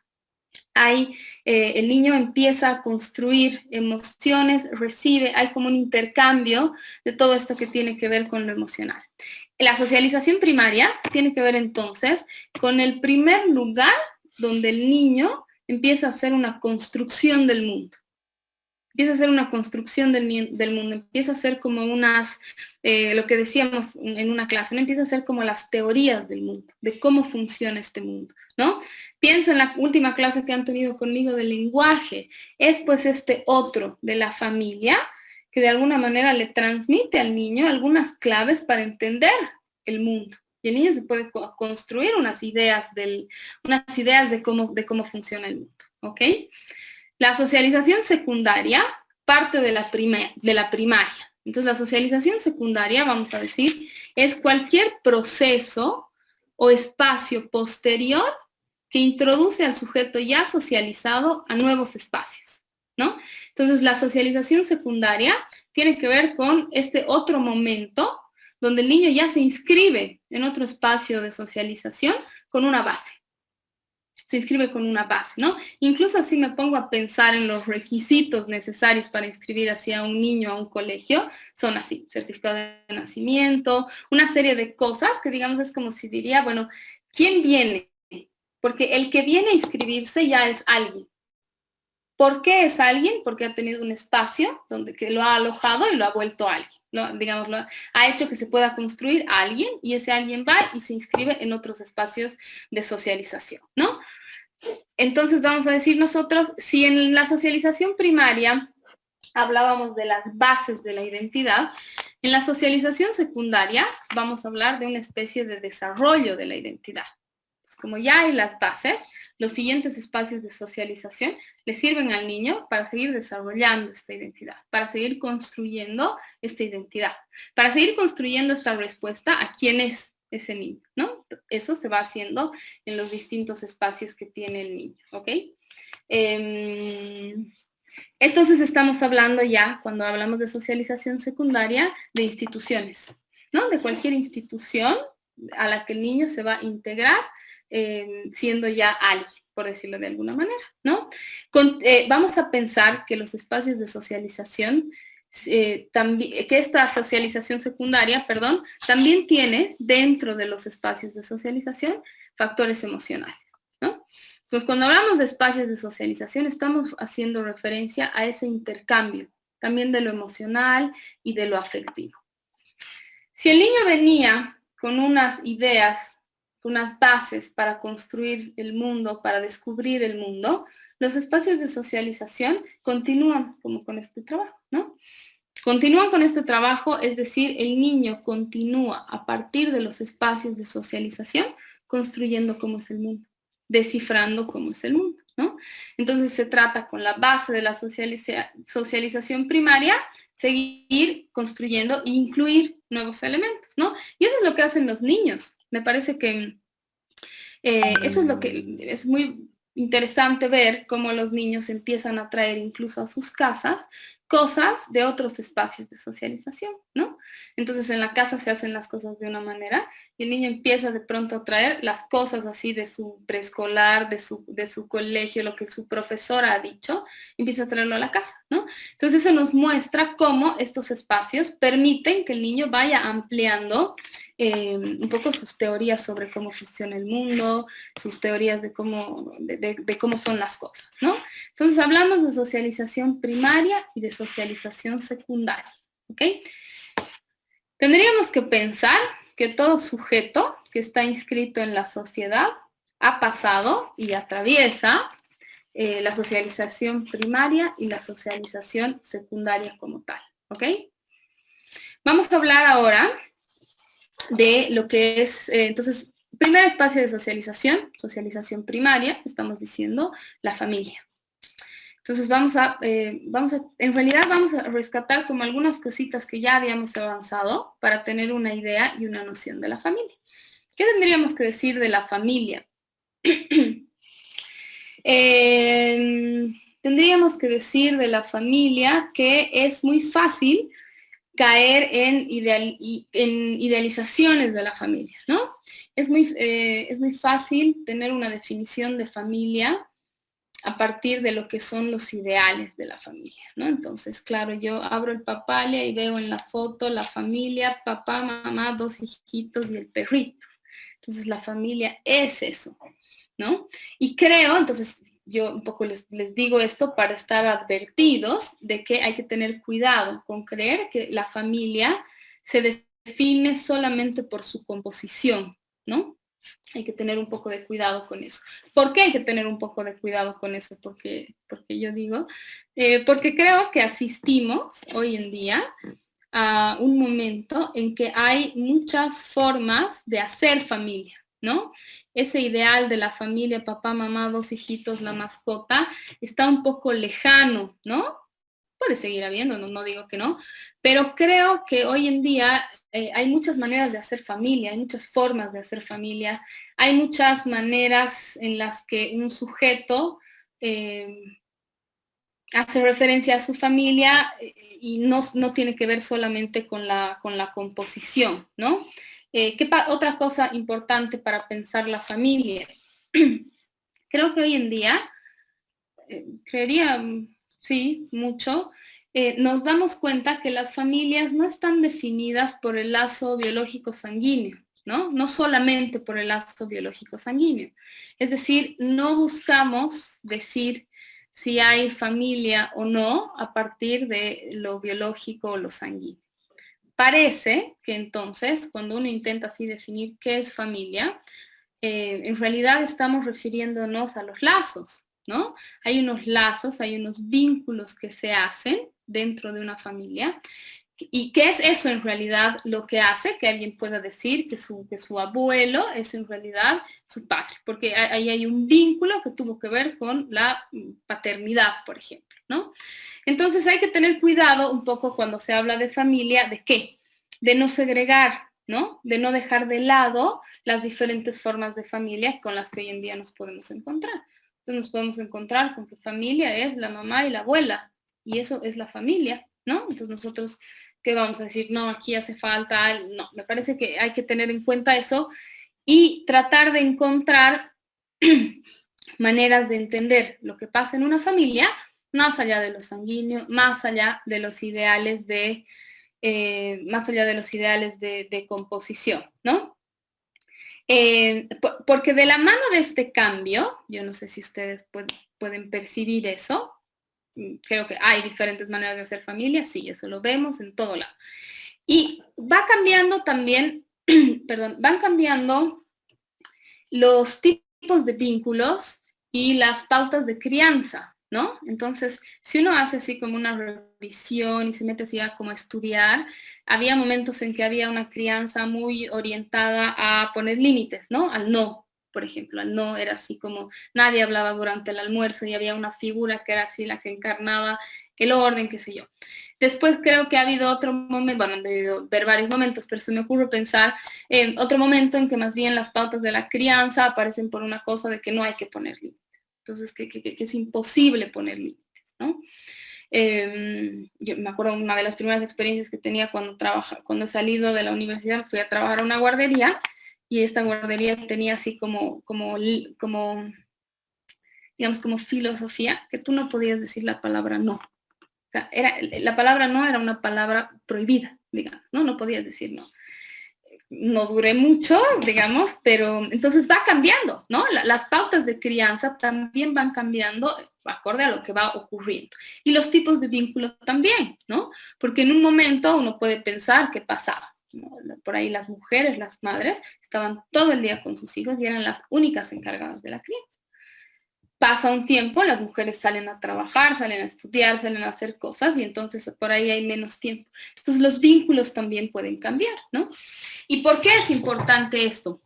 El niño empieza a construir emociones, recibe, hay como un intercambio de todo esto que tiene que ver con lo emocional. La socialización primaria tiene que ver entonces con el primer lugar donde el niño empieza a hacer una construcción del mundo. Empieza a hacer una construcción del mundo, empieza a hacer como lo que decíamos en una clase, ¿no? Empieza a hacer como las teorías del mundo, de cómo funciona este mundo, ¿no? Pienso en la última clase que han tenido conmigo del lenguaje, es pues este otro de la familia que de alguna manera le transmite al niño algunas claves para entender el mundo. Y el niño se puede construir unas ideas de cómo funciona el mundo, ¿ok? La socialización secundaria parte de la primaria. Entonces, la socialización secundaria, vamos a decir, es cualquier proceso o espacio posterior que introduce al sujeto ya socializado a nuevos espacios, ¿no? Entonces, la socialización secundaria tiene que ver con este otro momento donde el niño ya se inscribe en otro espacio de socialización con una base. Se inscribe con una base, ¿no? Incluso así me pongo a pensar en los requisitos necesarios para inscribir así a un niño a un colegio, son así, certificado de nacimiento, una serie de cosas que digamos es como si diría, bueno, ¿quién viene? Porque el que viene a inscribirse ya es alguien. ¿Por qué es alguien? Porque ha tenido un espacio que lo ha alojado y lo ha vuelto a alguien. Ha hecho que se pueda construir a alguien y ese alguien va y se inscribe en otros espacios de socialización, ¿no? Entonces vamos a decir nosotros, si en la socialización primaria hablábamos de las bases de la identidad, en la socialización secundaria vamos a hablar de una especie de desarrollo de la identidad. Pues como ya hay las bases, los siguientes espacios de socialización le sirven al niño para seguir desarrollando esta identidad, para seguir construyendo esta identidad, para seguir construyendo esta respuesta a quién es ese niño, ¿no? Eso se va haciendo en los distintos espacios que tiene el niño, ¿ok? Entonces estamos hablando ya, cuando hablamos de socialización secundaria, de instituciones, ¿no? De cualquier institución a la que el niño se va a integrar siendo ya alguien, por decirlo de alguna manera, ¿no? Vamos a pensar que los espacios de socialización que esta socialización secundaria, también tiene dentro de los espacios de socialización factores emocionales, ¿no? Entonces, cuando hablamos de espacios de socialización, estamos haciendo referencia a ese intercambio, también de lo emocional y de lo afectivo. Si el niño venía con unas ideas, unas bases para construir el mundo, para descubrir el mundo, los espacios de socialización continúan como con este trabajo, ¿no? Continúan con este trabajo, es decir, el niño continúa a partir de los espacios de socialización construyendo cómo es el mundo, descifrando cómo es el mundo, ¿no? Entonces se trata con la base de la socialización primaria, seguir construyendo e incluir nuevos elementos, ¿no? Y eso es lo que hacen los niños. Me parece que eso es lo que es muy interesante ver cómo los niños empiezan a traer incluso a sus casas cosas de otros espacios de socialización, ¿no? Entonces en la casa se hacen las cosas de una manera y el niño empieza de pronto a traer las cosas así de su preescolar, de su colegio, lo que su profesora ha dicho, empieza a traerlo a la casa, ¿no? Entonces eso nos muestra cómo estos espacios permiten que el niño vaya ampliando un poco sus teorías sobre cómo funciona el mundo, sus teorías de cómo son las cosas, ¿no? Entonces hablamos de socialización primaria y de socialización secundaria, ¿ok? Tendríamos que pensar que todo sujeto que está inscrito en la sociedad ha pasado y atraviesa la socialización primaria y la socialización secundaria como tal, ¿ok? Vamos a hablar ahora de lo que es, entonces, primer espacio de socialización primaria, estamos diciendo la familia. Entonces en realidad vamos a rescatar como algunas cositas que ya habíamos avanzado para tener una idea y una noción de la familia. ¿Qué tendríamos que decir de la familia? Tendríamos que decir de la familia que es muy fácil caer en idealizaciones de la familia, ¿no? Es muy fácil tener una definición de familia a partir de lo que son los ideales de la familia, ¿no? Entonces, claro, yo abro el Papalia y veo en la foto la familia, papá, mamá, 2 hijitos y el perrito. Entonces, la familia es eso, ¿no? Y creo, entonces, yo un poco les digo esto para estar advertidos de que hay que tener cuidado con creer que la familia se define solamente por su composición, ¿no? Hay que tener un poco de cuidado con eso. ¿Por qué hay que tener un poco de cuidado con eso? Porque yo digo, porque creo que asistimos hoy en día a un momento en que hay muchas formas de hacer familia, ¿no? Ese ideal de la familia, papá, mamá, 2 hijitos, la mascota, está un poco lejano, ¿no? Puede seguir habiendo, no digo que no, pero creo que hoy en día hay muchas maneras de hacer familia, hay muchas formas de hacer familia, hay muchas maneras en las que un sujeto hace referencia a su familia y no tiene que ver solamente con la composición, ¿no? Otra cosa importante para pensar la familia. Creo que hoy en día, creería, sí, mucho, nos damos cuenta que las familias no están definidas por el lazo biológico sanguíneo, ¿no? No solamente por el lazo biológico sanguíneo. Es decir, no buscamos decir si hay familia o no a partir de lo biológico o lo sanguíneo. Parece que entonces, cuando uno intenta así definir qué es familia, en realidad estamos refiriéndonos a los lazos, ¿no? Hay unos lazos, hay unos vínculos que se hacen dentro de una familia. ¿Y qué es eso en realidad lo que hace que alguien pueda decir que su abuelo es en realidad su padre? Porque ahí hay un vínculo que tuvo que ver con la paternidad, por ejemplo, ¿no? Entonces hay que tener cuidado un poco cuando se habla de familia, ¿de qué? De no segregar, ¿no? De no dejar de lado las diferentes formas de familia con las que hoy en día nos podemos encontrar. Entonces nos podemos encontrar con que familia es la mamá y la abuela, y eso es la familia, ¿no? Entonces nosotros, ¿qué vamos a decir? No, aquí hace falta, no, me parece que hay que tener en cuenta eso y tratar de encontrar maneras de entender lo que pasa en una familia, más allá de lo sanguíneo, más allá de los ideales de composición, ¿no? Porque de la mano de este cambio, yo no sé si ustedes pueden percibir eso, creo que hay diferentes maneras de hacer familia, sí, eso lo vemos en todo lado. Y va cambiando también, van cambiando los tipos de vínculos y las pautas de crianza, ¿no? Entonces, si uno hace así como una revisión y se mete así a como a estudiar, había momentos en que había una crianza muy orientada a poner límites, ¿no? Al no, por ejemplo, al no era así como nadie hablaba durante el almuerzo y había una figura que era así la que encarnaba el orden, qué sé yo. Después creo que ha habido otro momento, bueno, han debido ver varios momentos, pero se me ocurre pensar en otro momento en que más bien las pautas de la crianza aparecen por una cosa de que no hay que poner límites. Entonces, que es imposible poner límites, ¿no? Yo me acuerdo una de las primeras experiencias que tenía cuando he salido de la universidad, fui a trabajar a una guardería y esta guardería tenía así digamos, como filosofía, que tú no podías decir la palabra no. O sea, la palabra no era una palabra prohibida, digamos, ¿no? No podías decir no. No duré mucho, digamos, pero entonces va cambiando, ¿no? Las pautas de crianza también van cambiando acorde a lo que va ocurriendo. Y los tipos de vínculos también, ¿no? Porque en un momento uno puede pensar qué pasaba, ¿no? Por ahí las mujeres, las madres, estaban todo el día con sus hijos y eran las únicas encargadas de la crianza. Pasa un tiempo, las mujeres salen a trabajar, salen a estudiar, salen a hacer cosas y entonces por ahí hay menos tiempo. Entonces los vínculos también pueden cambiar, ¿no? ¿Y por qué es importante esto?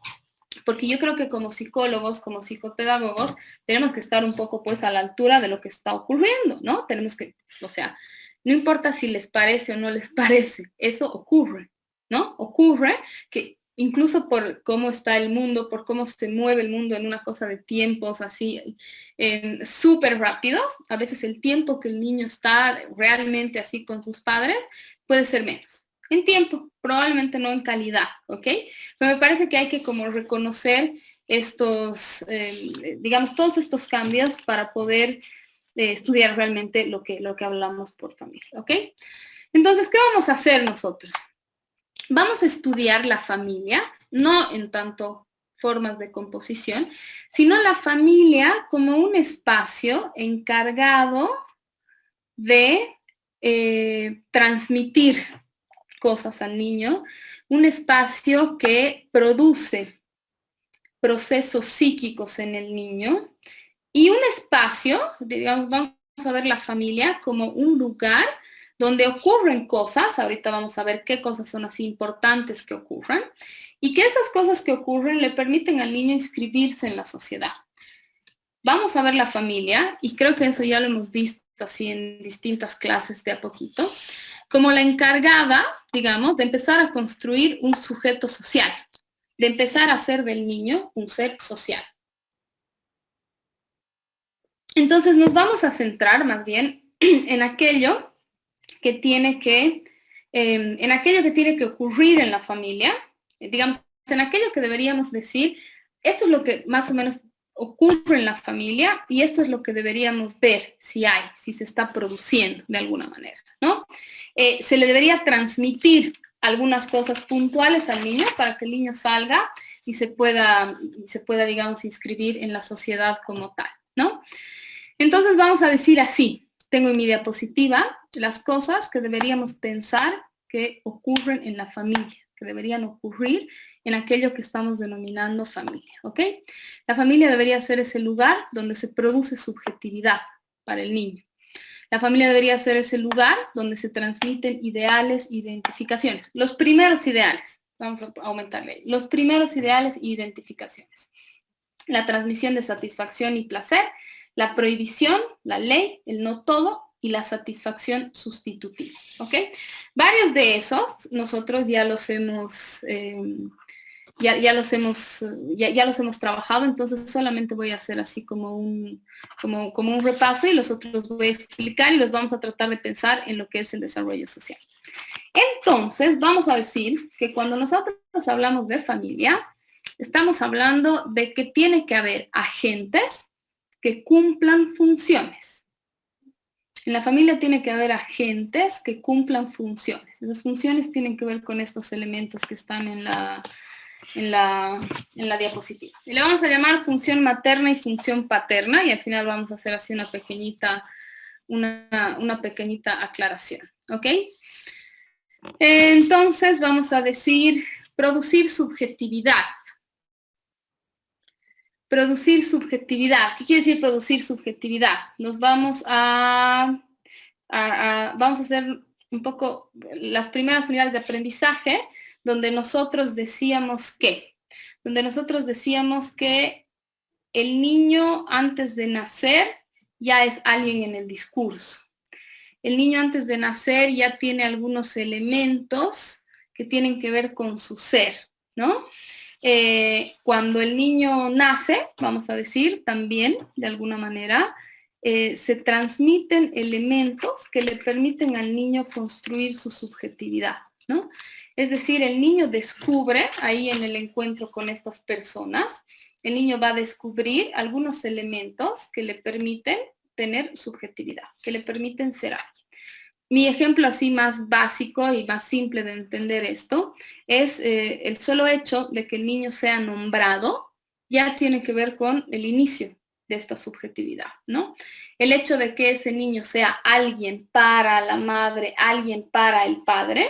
Porque yo creo que como psicólogos, como psicopedagogos, tenemos que estar un poco pues a la altura de lo que está ocurriendo, ¿no? Tenemos que, o sea, no importa si les parece o no les parece, eso ocurre, ¿no? Ocurre que incluso por cómo está el mundo, por cómo se mueve el mundo en una cosa de tiempos así súper rápidos, a veces el tiempo que el niño está realmente así con sus padres puede ser menos. En tiempo, probablemente no en calidad, ¿ok? Pero me parece que hay que como reconocer estos, digamos, todos estos cambios para poder estudiar realmente lo que hablamos por familia, ¿ok? Entonces, ¿qué vamos a hacer nosotros? Vamos a estudiar la familia, no en tanto formas de composición, sino la familia como un espacio encargado de transmitir cosas al niño, un espacio que produce procesos psíquicos en el niño y un espacio, digamos, vamos a ver la familia como un lugar donde ocurren cosas, ahorita vamos a ver qué cosas son así importantes que ocurran, y que esas cosas que ocurren le permiten al niño inscribirse en la sociedad. Vamos a ver la familia, y creo que eso ya lo hemos visto así en distintas clases de a poquito, como la encargada, digamos, de empezar a construir un sujeto social, de empezar a hacer del niño un ser social. Entonces nos vamos a centrar más bien en aquello que tiene que ocurrir en la familia, digamos, en aquello que deberíamos decir, eso es lo que más o menos ocurre en la familia y esto es lo que deberíamos ver si se está produciendo de alguna manera, ¿no? Se le debería transmitir algunas cosas puntuales al niño para que el niño salga y se pueda, digamos, inscribir en la sociedad como tal, ¿no? Entonces vamos a decir así, tengo en mi diapositiva las cosas que deberíamos pensar que ocurren en la familia, que deberían ocurrir en aquello que estamos denominando familia, ¿ok? La familia debería ser ese lugar donde se produce subjetividad para el niño. La familia debería ser ese lugar donde se transmiten ideales, identificaciones. Los primeros ideales, vamos a aumentarle, los primeros ideales e identificaciones. La transmisión de satisfacción y placer, la prohibición, la ley, el no todo y la satisfacción sustitutiva, ¿ok? Varios de esos nosotros ya los hemos... Ya los hemos trabajado, entonces solamente voy a hacer así como un repaso y los otros los voy a explicar y los vamos a tratar de pensar en lo que es el desarrollo social. Entonces, vamos a decir que cuando nosotros hablamos de familia, estamos hablando de que tiene que haber agentes que cumplan funciones. En la familia tiene que haber agentes que cumplan funciones. Esas funciones tienen que ver con estos elementos que están en la diapositiva. Y le vamos a llamar función materna y función paterna y al final vamos a hacer así una pequeñita aclaración, ¿ok? Entonces vamos a decir producir subjetividad. Producir subjetividad. ¿Qué quiere decir producir subjetividad? Nos vamos vamos a hacer un poco las primeras unidades de aprendizaje donde nosotros decíamos que el niño antes de nacer ya es alguien en el discurso. El niño antes de nacer ya tiene algunos elementos que tienen que ver con su ser, ¿no? Cuando el niño nace, vamos a decir también, de alguna manera, se transmiten elementos que le permiten al niño construir su subjetividad. ¿no? Es decir, el niño descubre ahí en el encuentro con estas personas, el niño va a descubrir algunos elementos que le permiten tener subjetividad, que le permiten ser alguien. Mi ejemplo así más básico y más simple de entender esto es el solo hecho de que el niño sea nombrado ya tiene que ver con el inicio de esta subjetividad, ¿no? El hecho de que ese niño sea alguien para la madre, alguien para el padre,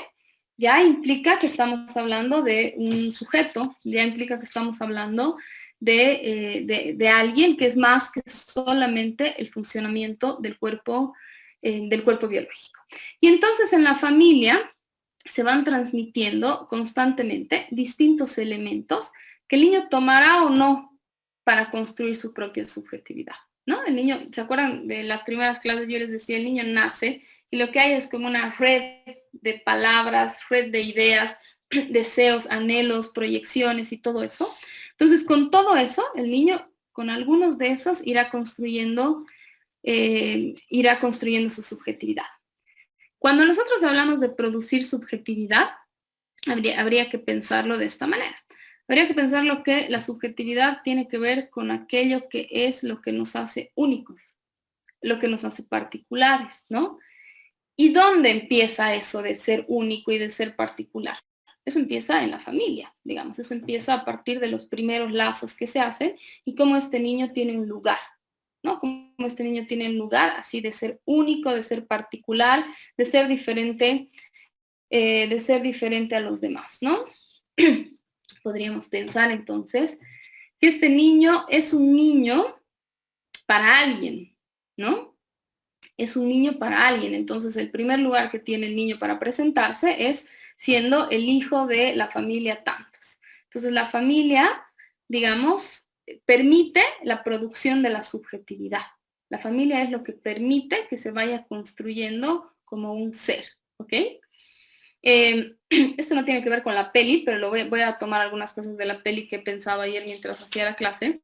ya implica que estamos hablando de un sujeto, ya implica que estamos hablando de alguien que es más que solamente el funcionamiento del cuerpo biológico. Y entonces en la familia se van transmitiendo constantemente distintos elementos que el niño tomará o no para construir su propia subjetividad, ¿no? El niño, ¿se acuerdan de las primeras clases? Yo les decía, el niño nace y lo que hay es como una red de palabras, red de ideas, deseos, anhelos, proyecciones y todo eso. Entonces, con todo eso, el niño, con algunos de esos, irá construyendo su subjetividad. Cuando nosotros hablamos de producir subjetividad, habría que pensarlo de esta manera. Habría que pensarlo que la subjetividad tiene que ver con aquello que es lo que nos hace únicos, lo que nos hace particulares, ¿no? ¿Y dónde empieza eso de ser único y de ser particular? Eso empieza en la familia, digamos, eso empieza a partir de los primeros lazos que se hacen y cómo este niño tiene un lugar, ¿no? Cómo este niño tiene un lugar así de ser único, de ser particular, de ser diferente a los demás, ¿no? Podríamos pensar entonces que este niño es un niño para alguien, ¿no? Es un niño para alguien. Entonces el primer lugar que tiene el niño para presentarse es siendo el hijo de la familia tantos. Entonces la familia, digamos, permite la producción de la subjetividad. La familia es lo que permite que se vaya construyendo como un ser, ¿ok? Esto no tiene que ver con la peli, pero voy a tomar algunas cosas de la peli que pensaba ayer mientras hacía la clase,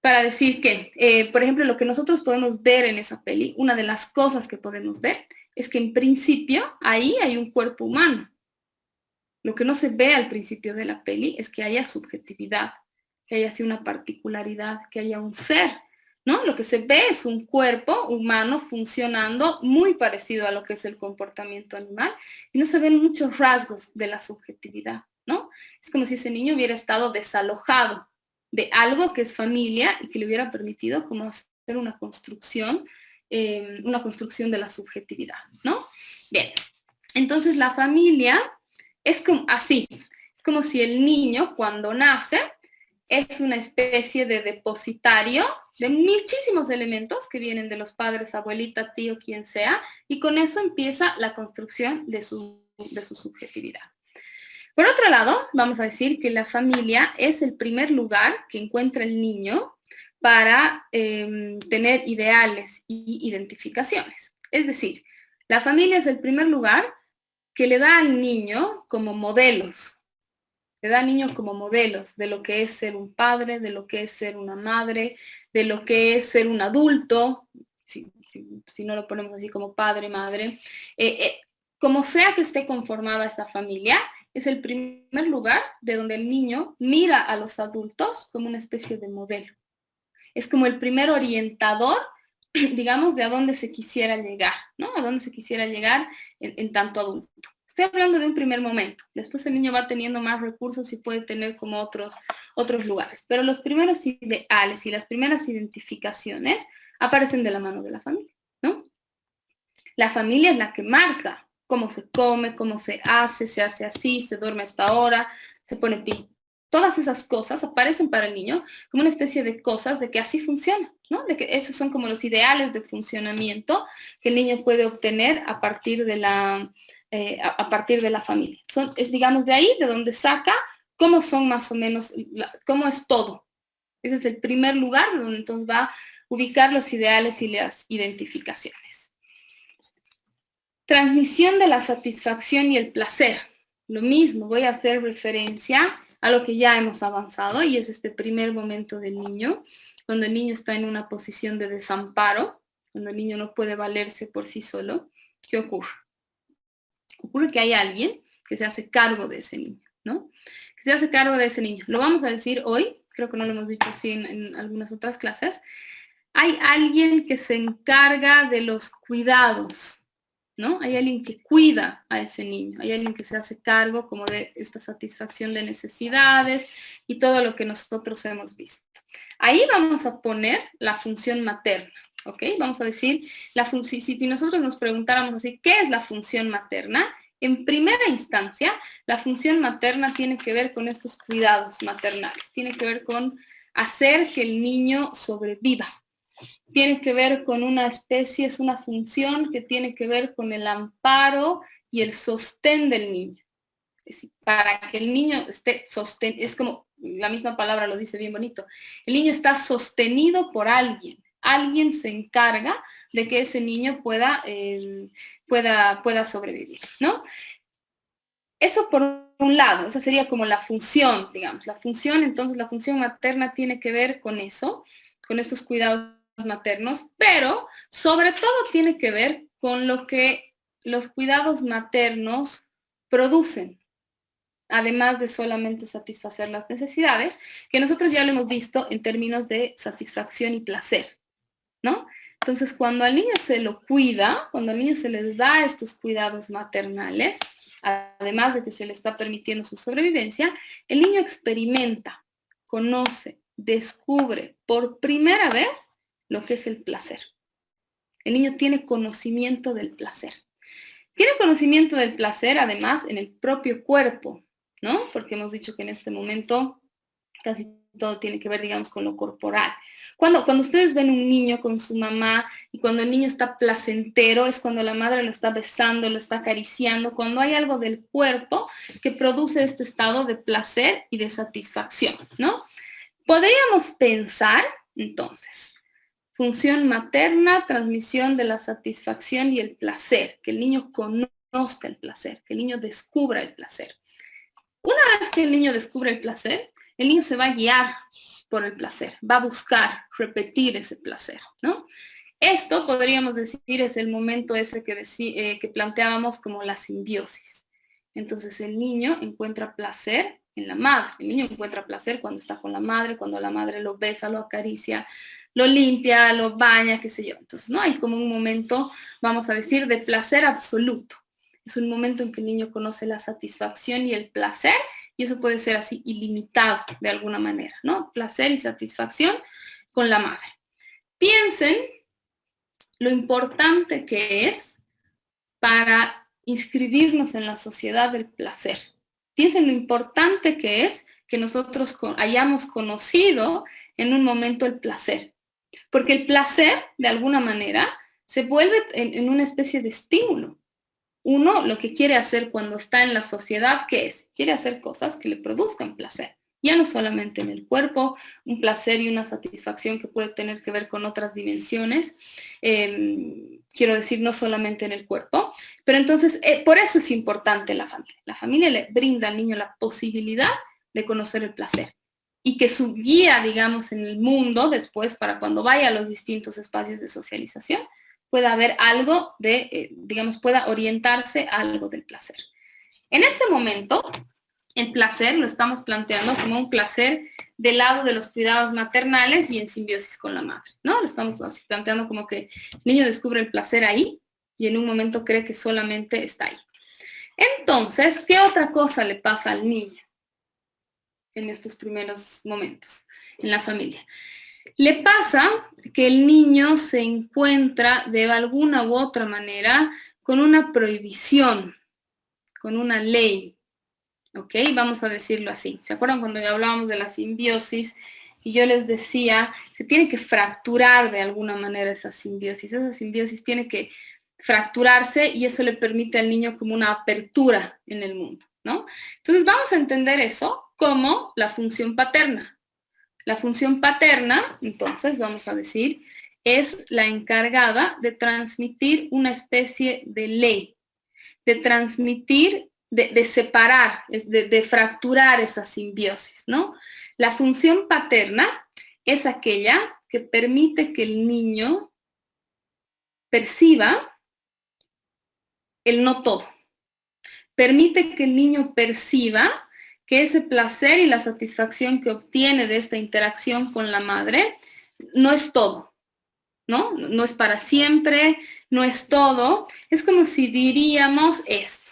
para decir que, por ejemplo, lo que nosotros podemos ver en esa peli, una de las cosas que podemos ver es que en principio ahí hay un cuerpo humano. Lo que no se ve al principio de la peli es que haya subjetividad, que haya así una particularidad, que haya un ser, ¿no? Lo que se ve es un cuerpo humano funcionando muy parecido a lo que es el comportamiento animal y no se ven muchos rasgos de la subjetividad, ¿no? Es como si ese niño hubiera estado desalojado de algo que es familia y que le hubiera permitido como hacer una construcción de la subjetividad, ¿no? Bien, entonces la familia es como así, es como si el niño cuando nace es una especie de depositario de muchísimos elementos que vienen de los padres, abuelita, tío, quien sea, y con eso empieza la construcción de su subjetividad. Por otro lado, vamos a decir que la familia es el primer lugar que encuentra el niño para tener ideales y identificaciones. Es decir, la familia es el primer lugar que le da al niño como modelos. Le da al niño como modelos de lo que es ser un padre, de lo que es ser una madre, de lo que es ser un adulto, si no lo ponemos así como padre, madre. Como sea que esté conformada esta familia, es el primer lugar de donde el niño mira a los adultos como una especie de modelo. Es como el primer orientador, digamos, de a dónde se quisiera llegar, ¿no? A dónde se quisiera llegar en tanto adulto. Estoy hablando de un primer momento. Después el niño va teniendo más recursos y puede tener como otros lugares. Pero los primeros ideales y las primeras identificaciones aparecen de la mano de la familia, ¿no? La familia es la que marca cómo se come, cómo se hace así, se duerme a esta hora, se pone pi. Todas esas cosas aparecen para el niño como una especie de cosas de que así funciona, ¿no? De que esos son como los ideales de funcionamiento que el niño puede obtener a partir de la familia. Es, digamos, de ahí de donde saca cómo son más o menos, cómo es todo. Ese es el primer lugar donde entonces va a ubicar los ideales y las identificaciones. Transmisión de la satisfacción y el placer. Lo mismo, voy a hacer referencia a lo que ya hemos avanzado y es este primer momento del niño, cuando el niño está en una posición de desamparo, cuando el niño no puede valerse por sí solo. ¿Qué ocurre? Ocurre que hay alguien que se hace cargo de ese niño, ¿no? Que se hace cargo de ese niño. Lo vamos a decir hoy, creo que no lo hemos dicho así en algunas otras clases. Hay alguien que se encarga de los cuidados, ¿no? Hay alguien que cuida a ese niño, hay alguien que se hace cargo como de esta satisfacción de necesidades y todo lo que nosotros hemos visto. Ahí vamos a poner la función materna, ¿ok? Vamos a decir, si nosotros nos preguntáramos así, ¿qué es la función materna? En primera instancia, la función materna tiene que ver con estos cuidados maternales, tiene que ver con hacer que el niño sobreviva. Tiene que ver con una especie, es una función que tiene que ver con el amparo y el sostén del niño. Es decir, para que el niño esté sostenido, es como la misma palabra lo dice bien bonito, el niño está sostenido por alguien. Alguien se encarga de que ese niño pueda sobrevivir, ¿no? Eso por un lado, esa sería como la función, digamos. Entonces la función materna tiene que ver con eso, con estos cuidados maternos, pero sobre todo tiene que ver con lo que los cuidados maternos producen, además de solamente satisfacer las necesidades, que nosotros ya lo hemos visto en términos de satisfacción y placer, ¿no? Entonces, cuando al niño se lo cuida, cuando al niño se les da estos cuidados maternales, además de que se le está permitiendo su sobrevivencia, el niño experimenta, conoce, descubre por primera vez lo que es el placer. El niño tiene conocimiento del placer. Tiene conocimiento del placer, además, en el propio cuerpo, ¿no? Porque hemos dicho que en este momento casi todo tiene que ver, digamos, con lo corporal. Cuando ustedes ven un niño con su mamá y cuando el niño está placentero, es cuando la madre lo está besando, lo está acariciando, cuando hay algo del cuerpo que produce este estado de placer y de satisfacción, ¿no? Podríamos pensar, entonces, función materna, transmisión de la satisfacción y el placer, que el niño conozca el placer, que el niño descubra el placer. Una vez que el niño descubre el placer, el niño se va a guiar por el placer, va a buscar repetir ese placer, ¿no? Esto, podríamos decir, es el momento ese que planteábamos como la simbiosis. Entonces el niño encuentra placer en la madre, el niño encuentra placer cuando está con la madre, cuando la madre lo besa, lo acaricia, lo limpia, lo baña, qué sé yo. Entonces, ¿no? Hay como un momento, vamos a decir, de placer absoluto. Es un momento en que el niño conoce la satisfacción y el placer, y eso puede ser así ilimitado de alguna manera, ¿no? Placer y satisfacción con la madre. Piensen lo importante que es para inscribirnos en la sociedad del placer. Piensen lo importante que es que nosotros hayamos conocido en un momento el placer. Porque el placer, de alguna manera, se vuelve en una especie de estímulo. Uno lo que quiere hacer cuando está en la sociedad, ¿qué es? Quiere hacer cosas que le produzcan placer. Ya no solamente en el cuerpo, un placer y una satisfacción que puede tener que ver con otras dimensiones. Quiero decir, no solamente en el cuerpo. Pero entonces, por eso es importante la familia. La familia le brinda al niño la posibilidad de conocer el placer. Y que su guía, digamos, en el mundo, después, para cuando vaya a los distintos espacios de socialización, pueda haber algo de, digamos, pueda orientarse a algo del placer. En este momento, el placer lo estamos planteando como un placer del lado de los cuidados maternales y en simbiosis con la madre, ¿no? Lo estamos así planteando como que el niño descubre el placer ahí y en un momento cree que solamente está ahí. Entonces, ¿qué otra cosa le pasa al niño en estos primeros momentos en la familia? Le pasa que el niño se encuentra de alguna u otra manera con una prohibición, con una ley, ¿ok? Vamos a decirlo así. ¿Se acuerdan cuando ya hablábamos de la simbiosis? Y yo les decía, se tiene que fracturar de alguna manera esa simbiosis. Esa simbiosis tiene que fracturarse y eso le permite al niño como una apertura en el mundo, ¿no? Entonces vamos a entender eso como la función paterna. La función paterna, entonces, vamos a decir, es la encargada de transmitir una especie de ley, de transmitir, de separar, de fracturar esa simbiosis, ¿no? La función paterna es aquella que permite que el niño perciba el no todo. permite que el niño perciba que ese placer y la satisfacción que obtiene de esta interacción con la madre no es todo, ¿no? No es para siempre, no es todo. Es como si diríamos esto.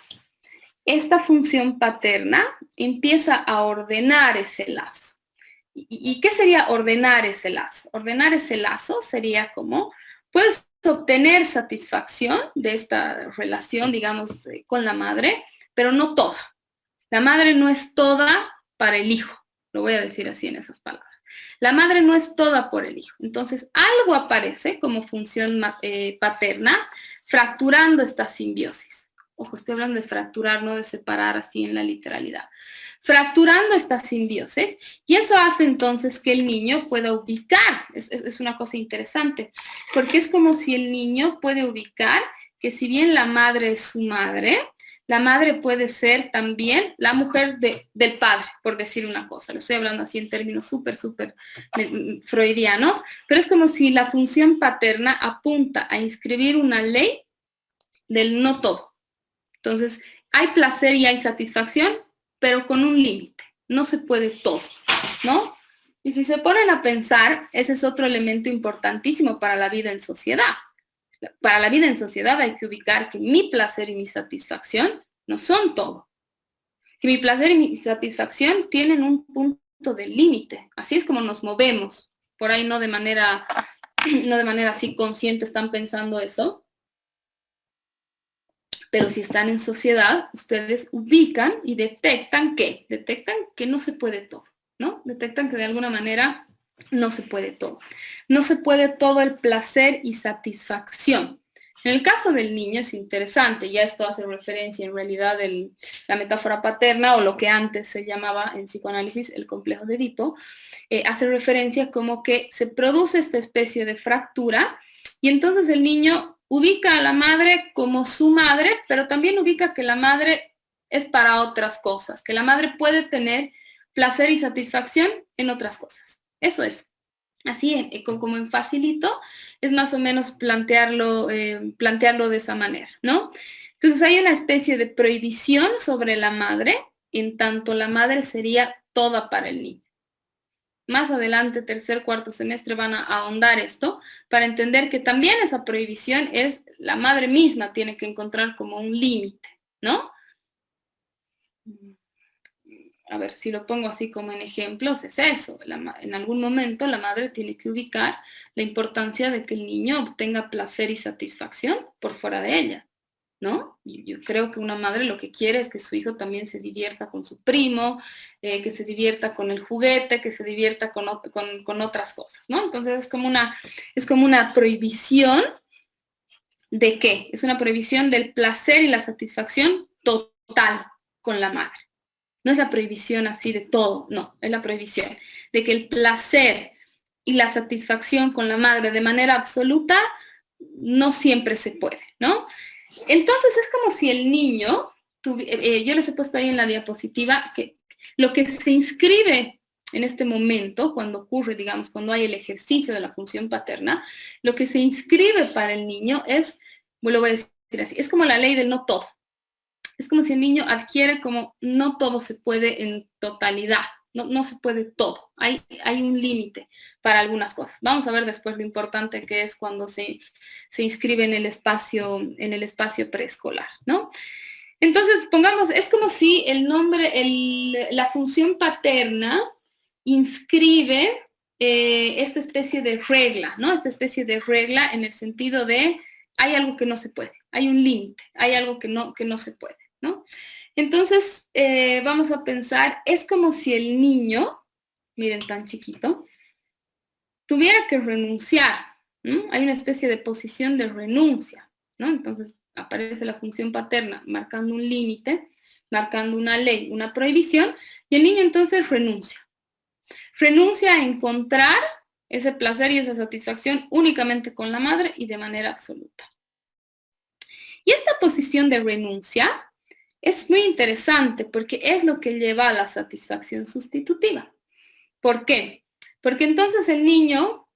Esta función paterna empieza a ordenar ese lazo. ¿Y qué sería ordenar ese lazo? Ordenar ese lazo sería como, puedes obtener satisfacción de esta relación, digamos, con la madre, pero no toda. La madre no es toda para el hijo, lo voy a decir así en esas palabras. La madre no es toda por el hijo. Entonces, algo aparece como función paterna, fracturando esta simbiosis. Ojo, estoy hablando de fracturar, no de separar así en la literalidad. Fracturando esta simbiosis, y eso hace entonces que el niño pueda ubicar, es una cosa interesante, porque es como si el niño puede ubicar que si bien la madre es su madre, la madre puede ser también la mujer del padre, por decir una cosa. Lo estoy hablando así en términos súper freudianos, pero es como si la función paterna apunta a inscribir una ley del no todo. Entonces, hay placer y hay satisfacción, pero con un límite. No se puede todo, ¿no? Y si se ponen a pensar, ese es otro elemento importantísimo para la vida en sociedad. Para la vida en sociedad hay que ubicar que mi placer y mi satisfacción no son todo. Que mi placer y mi satisfacción tienen un punto de límite. Así es como nos movemos. Por ahí no de manera así consciente están pensando eso. Pero si están en sociedad, ustedes ubican y detectan que no se puede todo, ¿no? Detectan que de alguna manera no se puede todo. No se puede todo el placer y satisfacción. En el caso del niño es interesante, ya esto hace referencia en realidad a la metáfora paterna o lo que antes se llamaba en psicoanálisis el complejo de Edipo, hace referencia como que se produce esta especie de fractura y entonces el niño ubica a la madre como su madre, pero también ubica que la madre es para otras cosas, que la madre puede tener placer y satisfacción en otras cosas. Eso es. Así como en facilito, es más o menos plantearlo de esa manera, ¿no? Entonces hay una especie de prohibición sobre la madre, en tanto la madre sería toda para el niño. Más adelante, tercer, cuarto semestre, van a ahondar esto para entender que también esa prohibición es la madre misma tiene que encontrar como un límite, ¿no? A ver, si lo pongo así como en ejemplos, es eso. En algún momento la madre tiene que ubicar la importancia de que el niño obtenga placer y satisfacción por fuera de ella, ¿no? Yo creo que una madre lo que quiere es que su hijo también se divierta con su primo, que se divierta con el juguete, que se divierta con otras cosas, ¿no? Entonces es como una prohibición ¿de qué? Es una prohibición del placer y la satisfacción total con la madre. No es la prohibición así de todo, no, es la prohibición de que el placer y la satisfacción con la madre de manera absoluta no siempre se puede, ¿no? Entonces es como si el niño, yo les he puesto ahí en la diapositiva, que lo que se inscribe en este momento, cuando ocurre, digamos, cuando hay el ejercicio de la función paterna, lo que se inscribe para el niño es, lo voy a decir así, es como la ley del no todo. Es como si el niño adquiere como no todo se puede en totalidad, no se puede todo, hay un límite para algunas cosas. Vamos a ver después lo importante que es cuando se inscribe en el espacio preescolar, ¿no? Entonces, pongamos, es como si la función paterna inscribe esta especie de regla, ¿no? Esta especie de regla en el sentido de hay algo que no se puede, hay un límite, hay algo que no se puede, ¿no? Entonces, vamos a pensar, es como si el niño, miren tan chiquito, tuviera que renunciar, ¿no? Hay una especie de posición de renuncia, ¿no? Entonces, aparece la función paterna marcando un límite, marcando una ley, una prohibición, y el niño entonces renuncia. Renuncia a encontrar ese placer y esa satisfacción únicamente con la madre y de manera absoluta. Y esta posición de renuncia es muy interesante porque es lo que lleva a la satisfacción sustitutiva. ¿Por qué? Porque entonces el niño,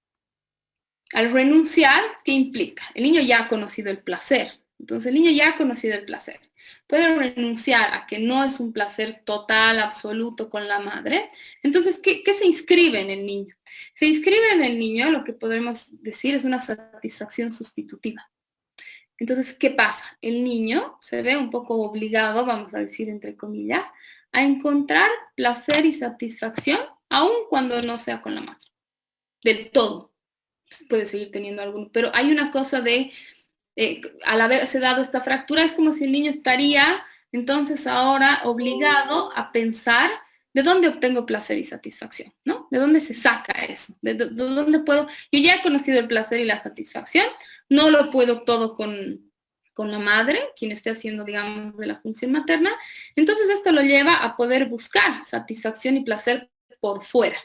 al renunciar, ¿qué implica? El niño ya ha conocido el placer, Entonces el niño ya ha conocido el placer. Puede renunciar a que no es un placer total, absoluto con la madre. Entonces, ¿qué se inscribe en el niño? Se inscribe en el niño, lo que podemos decir es una satisfacción sustitutiva. Entonces, ¿qué pasa? El niño se ve un poco obligado, vamos a decir entre comillas, a encontrar placer y satisfacción, aun cuando no sea con la madre. Del todo. Puede seguir teniendo alguno, pero hay una cosa de, al haberse dado esta fractura, es como si el niño estaría entonces ahora obligado a pensar de dónde obtengo placer y satisfacción, ¿no? ¿De dónde se saca eso? ¿De dónde puedo? Yo ya he conocido el placer y la satisfacción, no lo puedo todo con la madre, quien esté haciendo, digamos, de la función materna. Entonces esto lo lleva a poder buscar satisfacción y placer por fuera.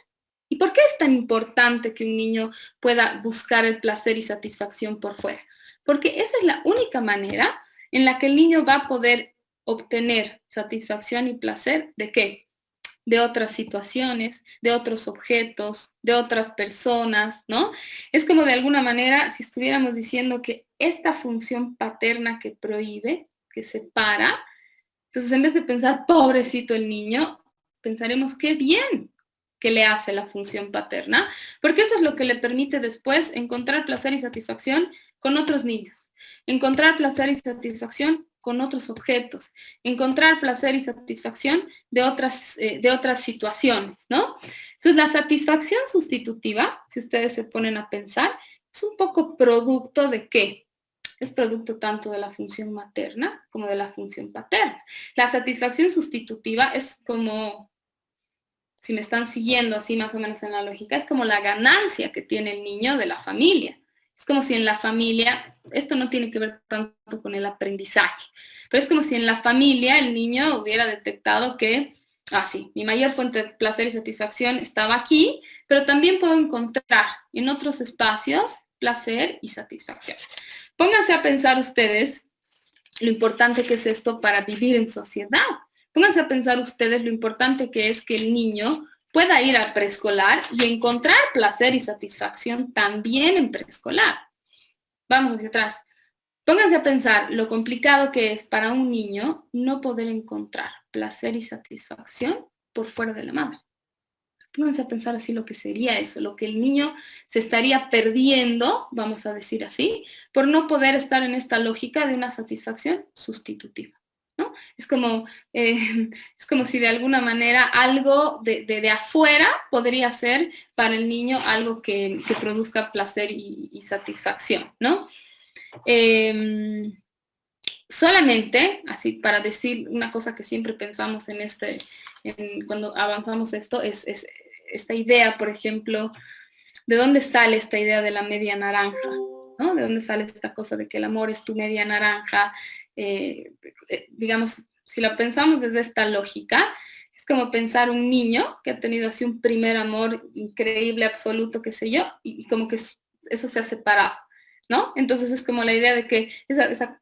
¿Y por qué es tan importante que un niño pueda buscar el placer y satisfacción por fuera? Porque esa es la única manera en la que el niño va a poder obtener satisfacción y placer ¿de qué? De otras situaciones, de otros objetos, de otras personas, ¿no? Es como de alguna manera si estuviéramos diciendo que esta función paterna que prohíbe, que separa, entonces en vez de pensar, pobrecito el niño, pensaremos qué bien que le hace la función paterna, porque eso es lo que le permite después encontrar placer y satisfacción con otros niños, encontrar placer y satisfacción con otros objetos, encontrar placer y satisfacción de otras situaciones, ¿no? Entonces, la satisfacción sustitutiva, si ustedes se ponen a pensar, es un poco producto de ¿qué? Es producto tanto de la función materna como de la función paterna. La satisfacción sustitutiva es como, si me están siguiendo así más o menos en la lógica, es como la ganancia que tiene el niño de la familia. Es como si en la familia, esto no tiene que ver tanto con el aprendizaje, pero es como si en la familia el niño hubiera detectado que, sí, mi mayor fuente de placer y satisfacción estaba aquí, pero también puedo encontrar en otros espacios placer y satisfacción. Pónganse a pensar ustedes lo importante que es esto para vivir en sociedad. Pónganse a pensar ustedes lo importante que es que el niño pueda ir a preescolar y encontrar placer y satisfacción también en preescolar. Vamos hacia atrás. Pónganse a pensar lo complicado que es para un niño no poder encontrar placer y satisfacción por fuera de la madre. Pónganse a pensar así lo que sería eso, lo que el niño se estaría perdiendo, vamos a decir así, por no poder estar en esta lógica de una satisfacción sustitutiva. ¿No? Es como si de alguna manera algo de afuera podría ser para el niño algo que produzca placer y satisfacción, ¿no? Solamente, así para decir una cosa que siempre pensamos cuando avanzamos esto, es esta idea, por ejemplo, ¿de dónde sale esta idea de la media naranja? ¿No? ¿De dónde sale esta cosa de que el amor es tu media naranja? Digamos, si lo pensamos desde esta lógica, es como pensar un niño que ha tenido así un primer amor increíble, absoluto, qué sé yo, y como que eso se ha separado, ¿no? Entonces es como la idea de que esa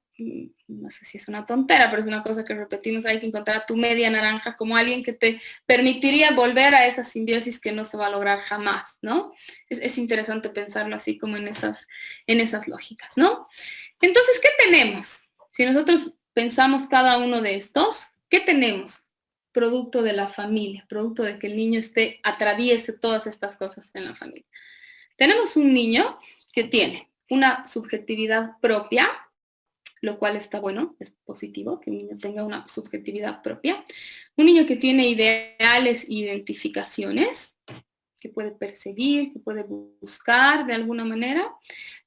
no sé si es una tontera, pero es una cosa que repetimos, hay que encontrar a tu media naranja como alguien que te permitiría volver a esa simbiosis que no se va a lograr jamás, ¿no? Es interesante pensarlo así como en esas lógicas, ¿no? Entonces, ¿qué tenemos? Si nosotros pensamos cada uno de estos, ¿qué tenemos? Producto de la familia, producto de que el niño atraviese todas estas cosas en la familia. Tenemos un niño que tiene una subjetividad propia, lo cual está bueno, es positivo que un niño tenga una subjetividad propia. Un niño que tiene ideales e identificaciones, que puede perseguir, que puede buscar de alguna manera.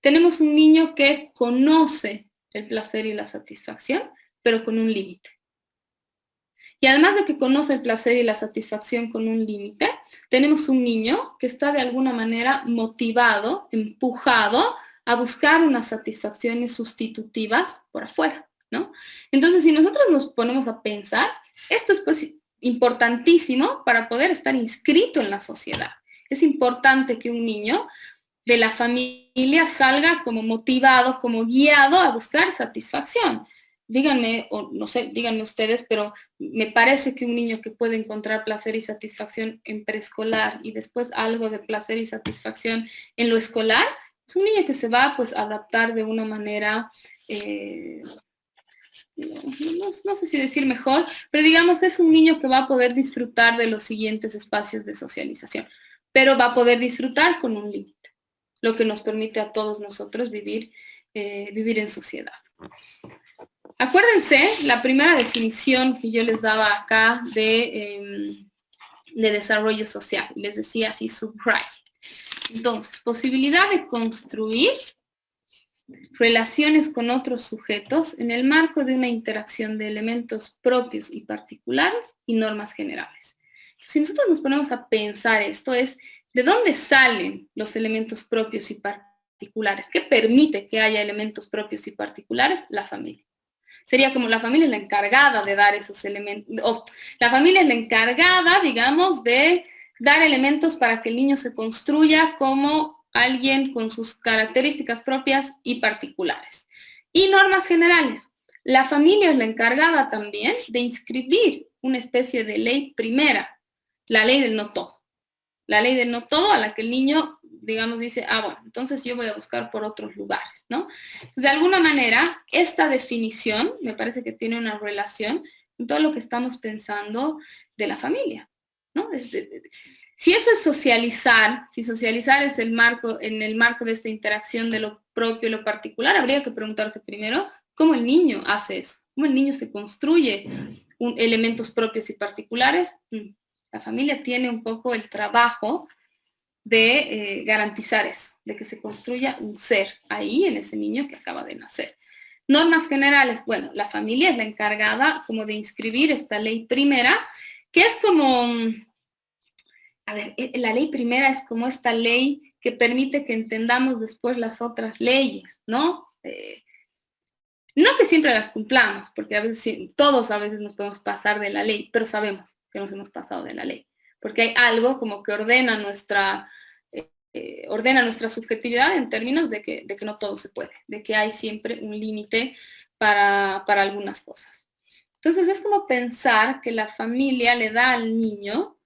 Tenemos un niño que conoce el placer y la satisfacción, pero con un límite. Y además de que conoce el placer y la satisfacción con un límite, tenemos un niño que está de alguna manera motivado, empujado a buscar unas satisfacciones sustitutivas por afuera, ¿no? Entonces, si nosotros nos ponemos a pensar, esto es pues importantísimo para poder estar inscrito en la sociedad. Es importante que un niño de la familia salga como motivado, como guiado a buscar satisfacción. Díganme, o no sé, díganme ustedes, pero me parece que un niño que puede encontrar placer y satisfacción en preescolar y después algo de placer y satisfacción en lo escolar, es un niño que se va pues a adaptar de una manera no sé si decir mejor, pero digamos es un niño que va a poder disfrutar de los siguientes espacios de socialización, pero va a poder disfrutar con un límite, lo que nos permite a todos nosotros vivir en sociedad. Acuérdense, la primera definición que yo les daba acá de desarrollo social, les decía así, subrayo. Entonces, posibilidad de construir relaciones con otros sujetos en el marco de una interacción de elementos propios y particulares y normas generales. Si nosotros nos ponemos a pensar esto, es ¿de dónde salen los elementos propios y particulares? ¿Qué permite que haya elementos propios y particulares? La familia. Sería como la familia es la encargada de dar esos elementos, o la familia es la encargada, digamos, de dar elementos para que el niño se construya como alguien con sus características propias y particulares. Y normas generales. La familia es la encargada también de inscribir una especie de ley primera, la ley del no todo. La ley del no todo a la que el niño, digamos, dice, bueno, entonces yo voy a buscar por otros lugares, ¿no? Entonces, de alguna manera, esta definición me parece que tiene una relación con todo lo que estamos pensando de la familia, ¿no? Si eso es socializar, si socializar es en el marco de esta interacción de lo propio y lo particular, habría que preguntarse primero cómo el niño hace eso, cómo el niño se construye elementos propios y particulares. La familia tiene un poco el trabajo de garantizar eso, de que se construya un ser ahí en ese niño que acaba de nacer. Normas generales, bueno, la familia es la encargada como de inscribir esta ley primera, que es como, a ver, la ley primera es como esta ley que permite que entendamos después las otras leyes, ¿no? No que siempre las cumplamos, porque a veces, todos a veces nos podemos pasar de la ley, pero sabemos que nos hemos pasado de la ley, porque hay algo como que ordena nuestra subjetividad en términos de que no todo se puede, de que hay siempre un límite para algunas cosas. Entonces es como pensar que la familia le da al niño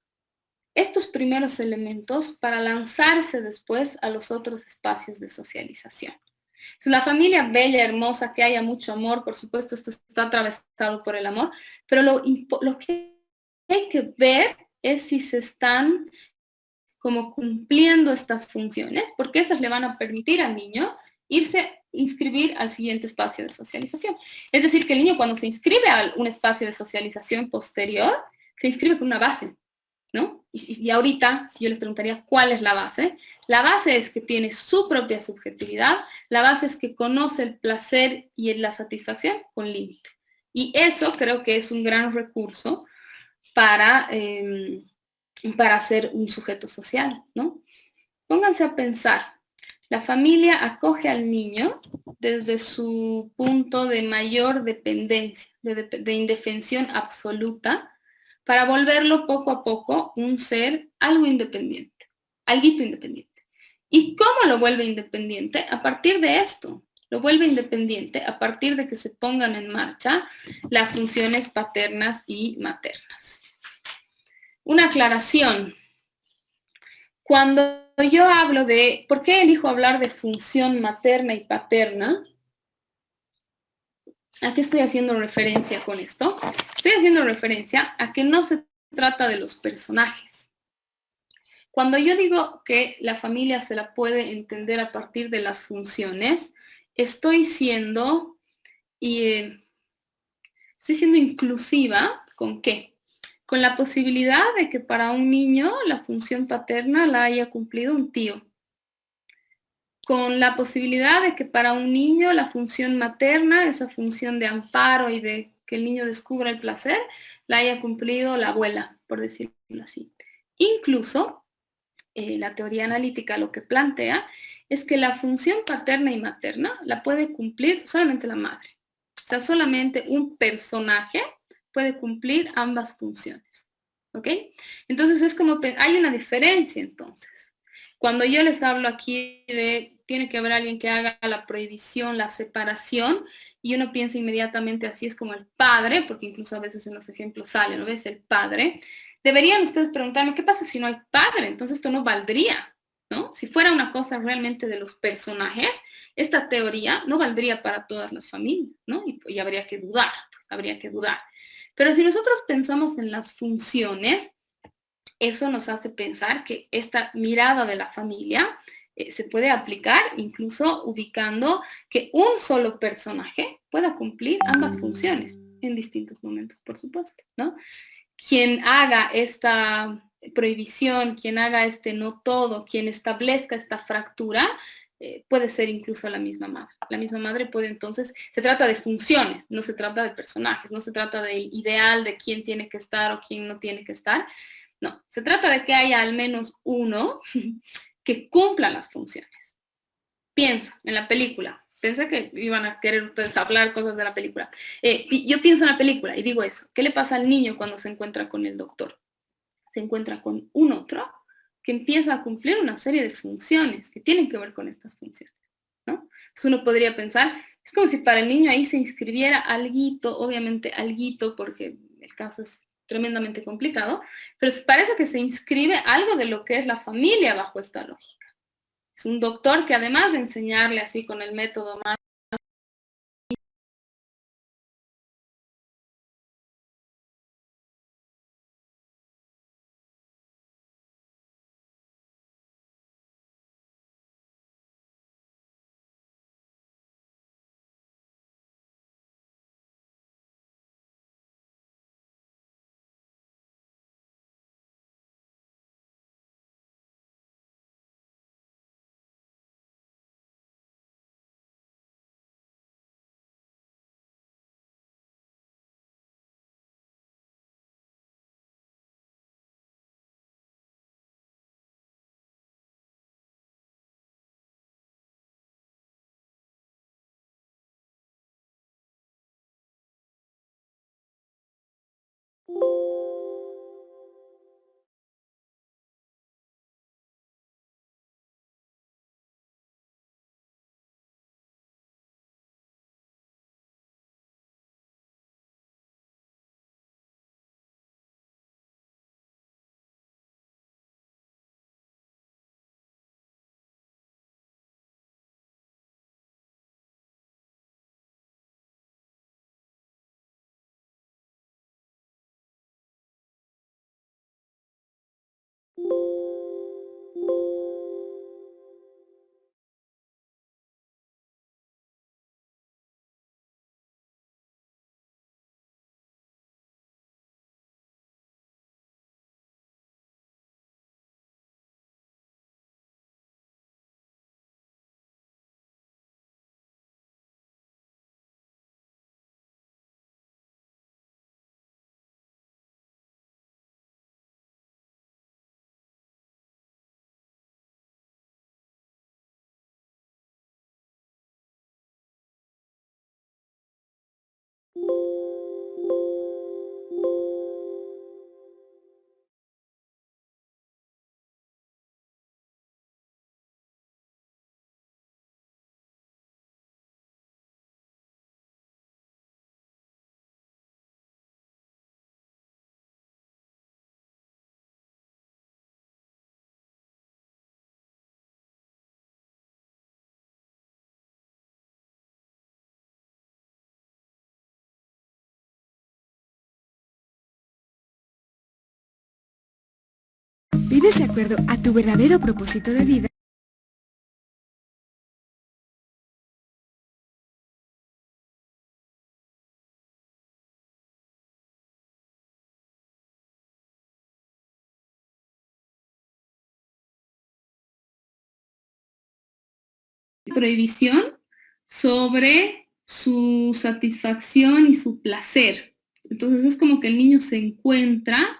estos primeros elementos para lanzarse después a los otros espacios de socialización. Entonces, la familia bella, hermosa, que haya mucho amor, por supuesto, esto está atravesado por el amor, pero lo que hay que ver es si se están como cumpliendo estas funciones, porque esas le van a permitir al niño inscribir al siguiente espacio de socialización. Es decir, que el niño cuando se inscribe a un espacio de socialización posterior, se inscribe con una base, ¿no? Y ahorita, si yo les preguntaría cuál es la base es que tiene su propia subjetividad, la base es que conoce el placer y la satisfacción con límite. Y eso creo que es un gran recurso para ser un sujeto social, ¿no? Pónganse a pensar, la familia acoge al niño desde su punto de mayor dependencia, de indefensión absoluta, para volverlo poco a poco un ser algo independiente, alguito independiente. ¿Y cómo lo vuelve independiente? A partir de esto. Lo vuelve independiente a partir de que se pongan en marcha las funciones paternas y maternas. Una aclaración. Cuando yo hablo de, ¿por qué elijo hablar de función materna y paterna? ¿A qué estoy haciendo referencia con esto? Estoy haciendo referencia a que no se trata de los personajes. Cuando yo digo que la familia se la puede entender a partir de las funciones, estoy siendo inclusiva. ¿Con qué? Con la posibilidad de que para un niño la función paterna la haya cumplido un tío. Con la posibilidad de que para un niño la función materna, esa función de amparo y de que el niño descubra el placer, la haya cumplido la abuela, por decirlo así. Incluso, la teoría analítica lo que plantea es que la función paterna y materna la puede cumplir solamente la madre. O sea, solamente un personaje puede cumplir ambas funciones. ¿Ok? Entonces es como, hay una diferencia entonces. Cuando yo les hablo aquí de, tiene que haber alguien que haga la prohibición, la separación, y uno piensa inmediatamente así es como el padre, porque incluso a veces en los ejemplos sale, ¿no ves? El padre. Deberían ustedes preguntarme, ¿qué pasa si no hay padre? Entonces esto no valdría, ¿no? Si fuera una cosa realmente de los personajes, esta teoría no valdría para todas las familias, ¿no? Y habría que dudar, habría que dudar. Pero si nosotros pensamos en las funciones, eso nos hace pensar que esta mirada de la familia se puede aplicar incluso ubicando que un solo personaje pueda cumplir ambas funciones en distintos momentos, por supuesto, ¿no? Quien haga esta prohibición, quien haga este no todo, quien establezca esta fractura, puede ser incluso la misma madre. La misma madre puede entonces, se trata de funciones, no se trata de personajes, no se trata del ideal de quién tiene que estar o quién no tiene que estar. No, se trata de que haya al menos uno que cumpla las funciones. Pienso en la película. Pensé que iban a querer ustedes hablar cosas de la película. Yo pienso en la película y digo eso. ¿Qué le pasa al niño cuando se encuentra con el doctor? Se encuentra con un otro que empieza a cumplir una serie de funciones que tienen que ver con estas funciones, ¿no? Entonces uno podría pensar, es como si para el niño ahí se inscribiera alguito, obviamente alguito, porque el caso es tremendamente complicado, pero parece que se inscribe algo de lo que es la familia bajo esta lógica. Es un doctor que además de enseñarle así con el método más
¿Vives de acuerdo a tu verdadero propósito de vida?
prohibición sobre su satisfacción y su placer. Entonces es como que el niño se encuentra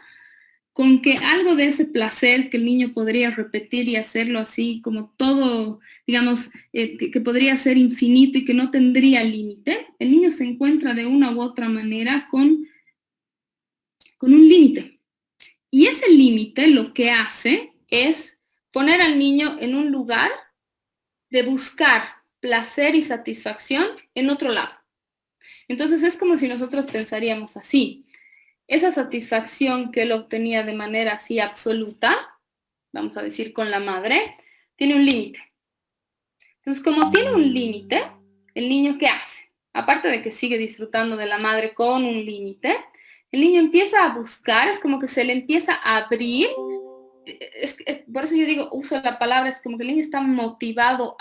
con que algo de ese placer que el niño podría repetir y hacerlo así como todo, digamos, que podría ser infinito y que no tendría límite, el niño se encuentra de una u otra manera con un límite. Y ese límite lo que hace es poner al niño en un lugar de buscar placer y satisfacción en otro lado. Entonces es como si nosotros pensaríamos así. Esa satisfacción que él obtenía de manera así absoluta, vamos a decir con la madre, tiene un límite. Entonces, como tiene un límite, el niño, ¿qué hace? Aparte de que sigue disfrutando de la madre con un límite, el niño empieza a buscar, es como que se le empieza a abrir, por eso yo digo, uso la palabra, es como que el niño está motivado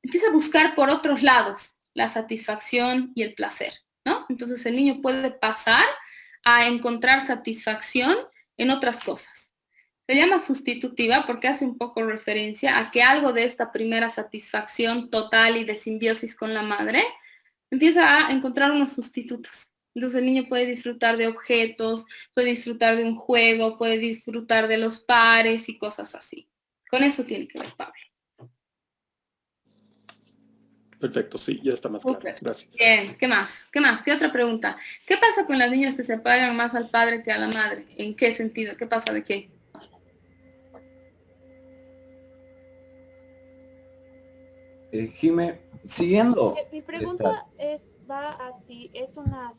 empieza a buscar por otros lados la satisfacción y el placer, ¿no? Entonces el niño puede pasar a encontrar satisfacción en otras cosas. Se llama sustitutiva porque hace un poco referencia a que algo de esta primera satisfacción total y de simbiosis con la madre empieza a encontrar unos sustitutos. Entonces el niño puede disfrutar de objetos, puede disfrutar de un juego, puede disfrutar de los pares y cosas así. Con eso tiene que ver Pablo.
Perfecto, sí, ya está más claro.
Súper.
Gracias.
Bien, ¿qué más? ¿Qué más? ¿Qué otra pregunta? ¿Qué pasa con las niñas que se apegan más al padre que a la madre? ¿En qué sentido? ¿Qué pasa de qué?
Jime, siguiendo
Mi pregunta va así, o sea,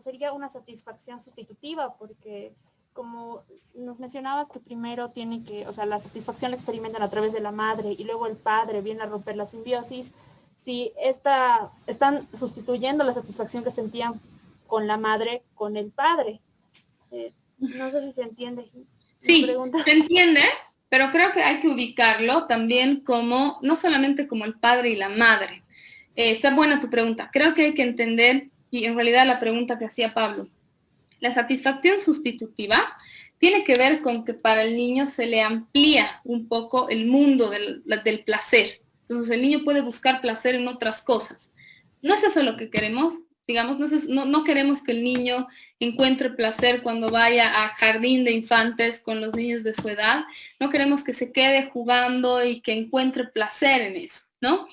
sería una satisfacción sustitutiva, porque como nos mencionabas que primero tiene que, o sea, la satisfacción la experimentan a través de la madre y luego el padre viene a romper la simbiosis, si están sustituyendo la satisfacción que sentían con la madre con el padre. No sé si se entiende.
Sí, se entiende, pero creo que hay que ubicarlo también como, no solamente como el padre y la madre. Está buena tu pregunta. Creo que hay que entender, y en realidad la pregunta que hacía Pablo, la satisfacción sustitutiva tiene que ver con que para el niño se le amplía un poco el mundo del placer. Entonces el niño puede buscar placer en otras cosas. No es eso lo que queremos, digamos, no queremos que el niño encuentre placer cuando vaya a jardín de infantes con los niños de su edad, no queremos que se quede jugando y que encuentre placer en eso, ¿no?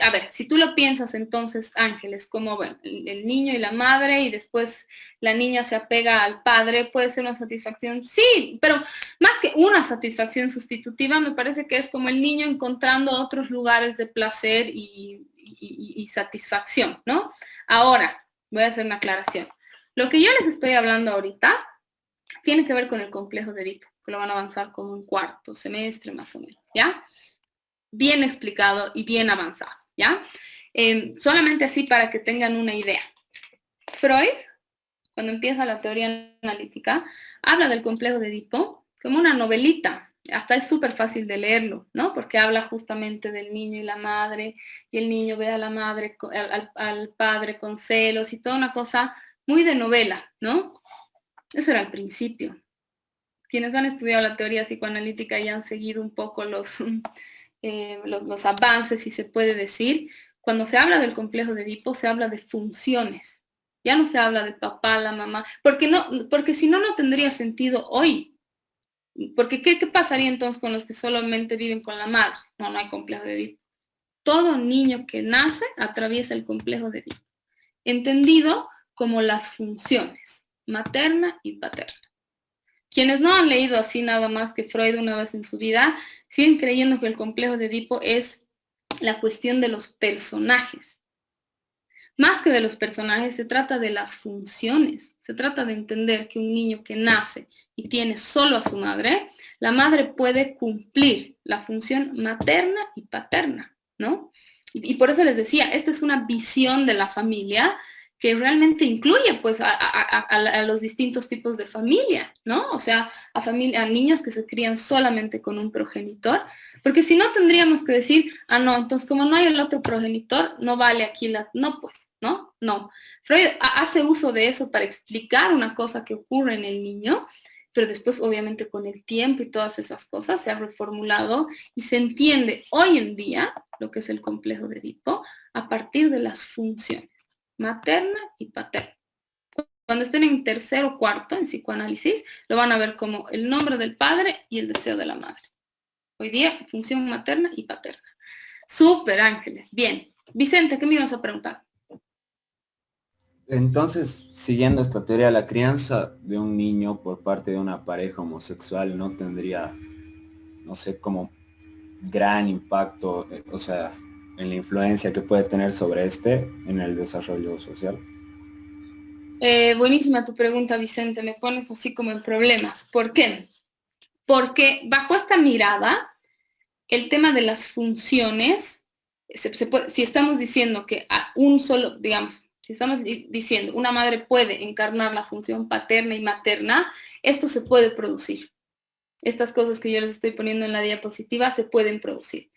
A ver, si tú lo piensas entonces, Ángeles, como bueno, el niño y la madre y después la niña se apega al padre, puede ser una satisfacción, sí, pero más que una satisfacción sustitutiva, me parece que es como el niño encontrando otros lugares de placer y satisfacción, ¿no? Ahora, voy a hacer una aclaración. Lo que yo les estoy hablando ahorita tiene que ver con el complejo de Edipo, que lo van a avanzar como un cuarto semestre más o menos, ¿ya? Bien explicado y bien avanzado, ¿ya? Solamente así para que tengan una idea. Freud, cuando empieza la teoría analítica, habla del complejo de Edipo como una novelita. Hasta es súper fácil de leerlo, ¿no? Porque habla justamente del niño y la madre, y el niño ve a la madre, al padre con celos y toda una cosa muy de novela, ¿no? Eso era al principio. Quienes han estudiado la teoría psicoanalítica y han seguido un poco los avances, si se puede decir, cuando se habla del complejo de Edipo, se habla de funciones. Ya no se habla de papá, la mamá, porque si no, no tendría sentido hoy. Porque ¿qué pasaría entonces con los que solamente viven con la madre? No hay complejo de Edipo. Todo niño que nace atraviesa el complejo de Edipo, entendido como las funciones, materna y paterna. Quienes no han leído así nada más que Freud una vez en su vida, siguen creyendo que el complejo de Edipo es la cuestión de los personajes. Más que de los personajes, se trata de las funciones. Se trata de entender que un niño que nace y tiene solo a su madre, la madre puede cumplir la función materna y paterna, ¿no? Y por eso les decía, esta es una visión de la familia que realmente incluye pues a los distintos tipos de familia, ¿no? O sea, a niños que se crían solamente con un progenitor, porque si no tendríamos que decir, no, entonces como no hay el otro progenitor, no vale aquí no pues, ¿no? No. Freud hace uso de eso para explicar una cosa que ocurre en el niño, pero después obviamente con el tiempo y todas esas cosas se ha reformulado y se entiende hoy en día lo que es el complejo de Edipo a partir de las funciones materna y paterna. Cuando estén en tercero o cuarto en psicoanálisis, lo van a ver como el nombre del padre y el deseo de la madre. Hoy día, función materna y paterna. Súper, Ángeles. Bien. Vicente, ¿qué me ibas a preguntar?
Entonces, siguiendo esta teoría, la crianza de un niño por parte de una pareja homosexual no tendría, no sé, como gran impacto, o sea, en la influencia que puede tener sobre en el desarrollo social.
Buenísima tu pregunta, Vicente. Me pones así como en problemas. ¿Por qué? Porque bajo esta mirada, el tema de las funciones, si estamos diciendo que a un solo, digamos, si estamos diciendo una madre puede encarnar la función paterna y materna, esto se puede producir. Estas cosas que yo les estoy poniendo en la diapositiva se pueden producir.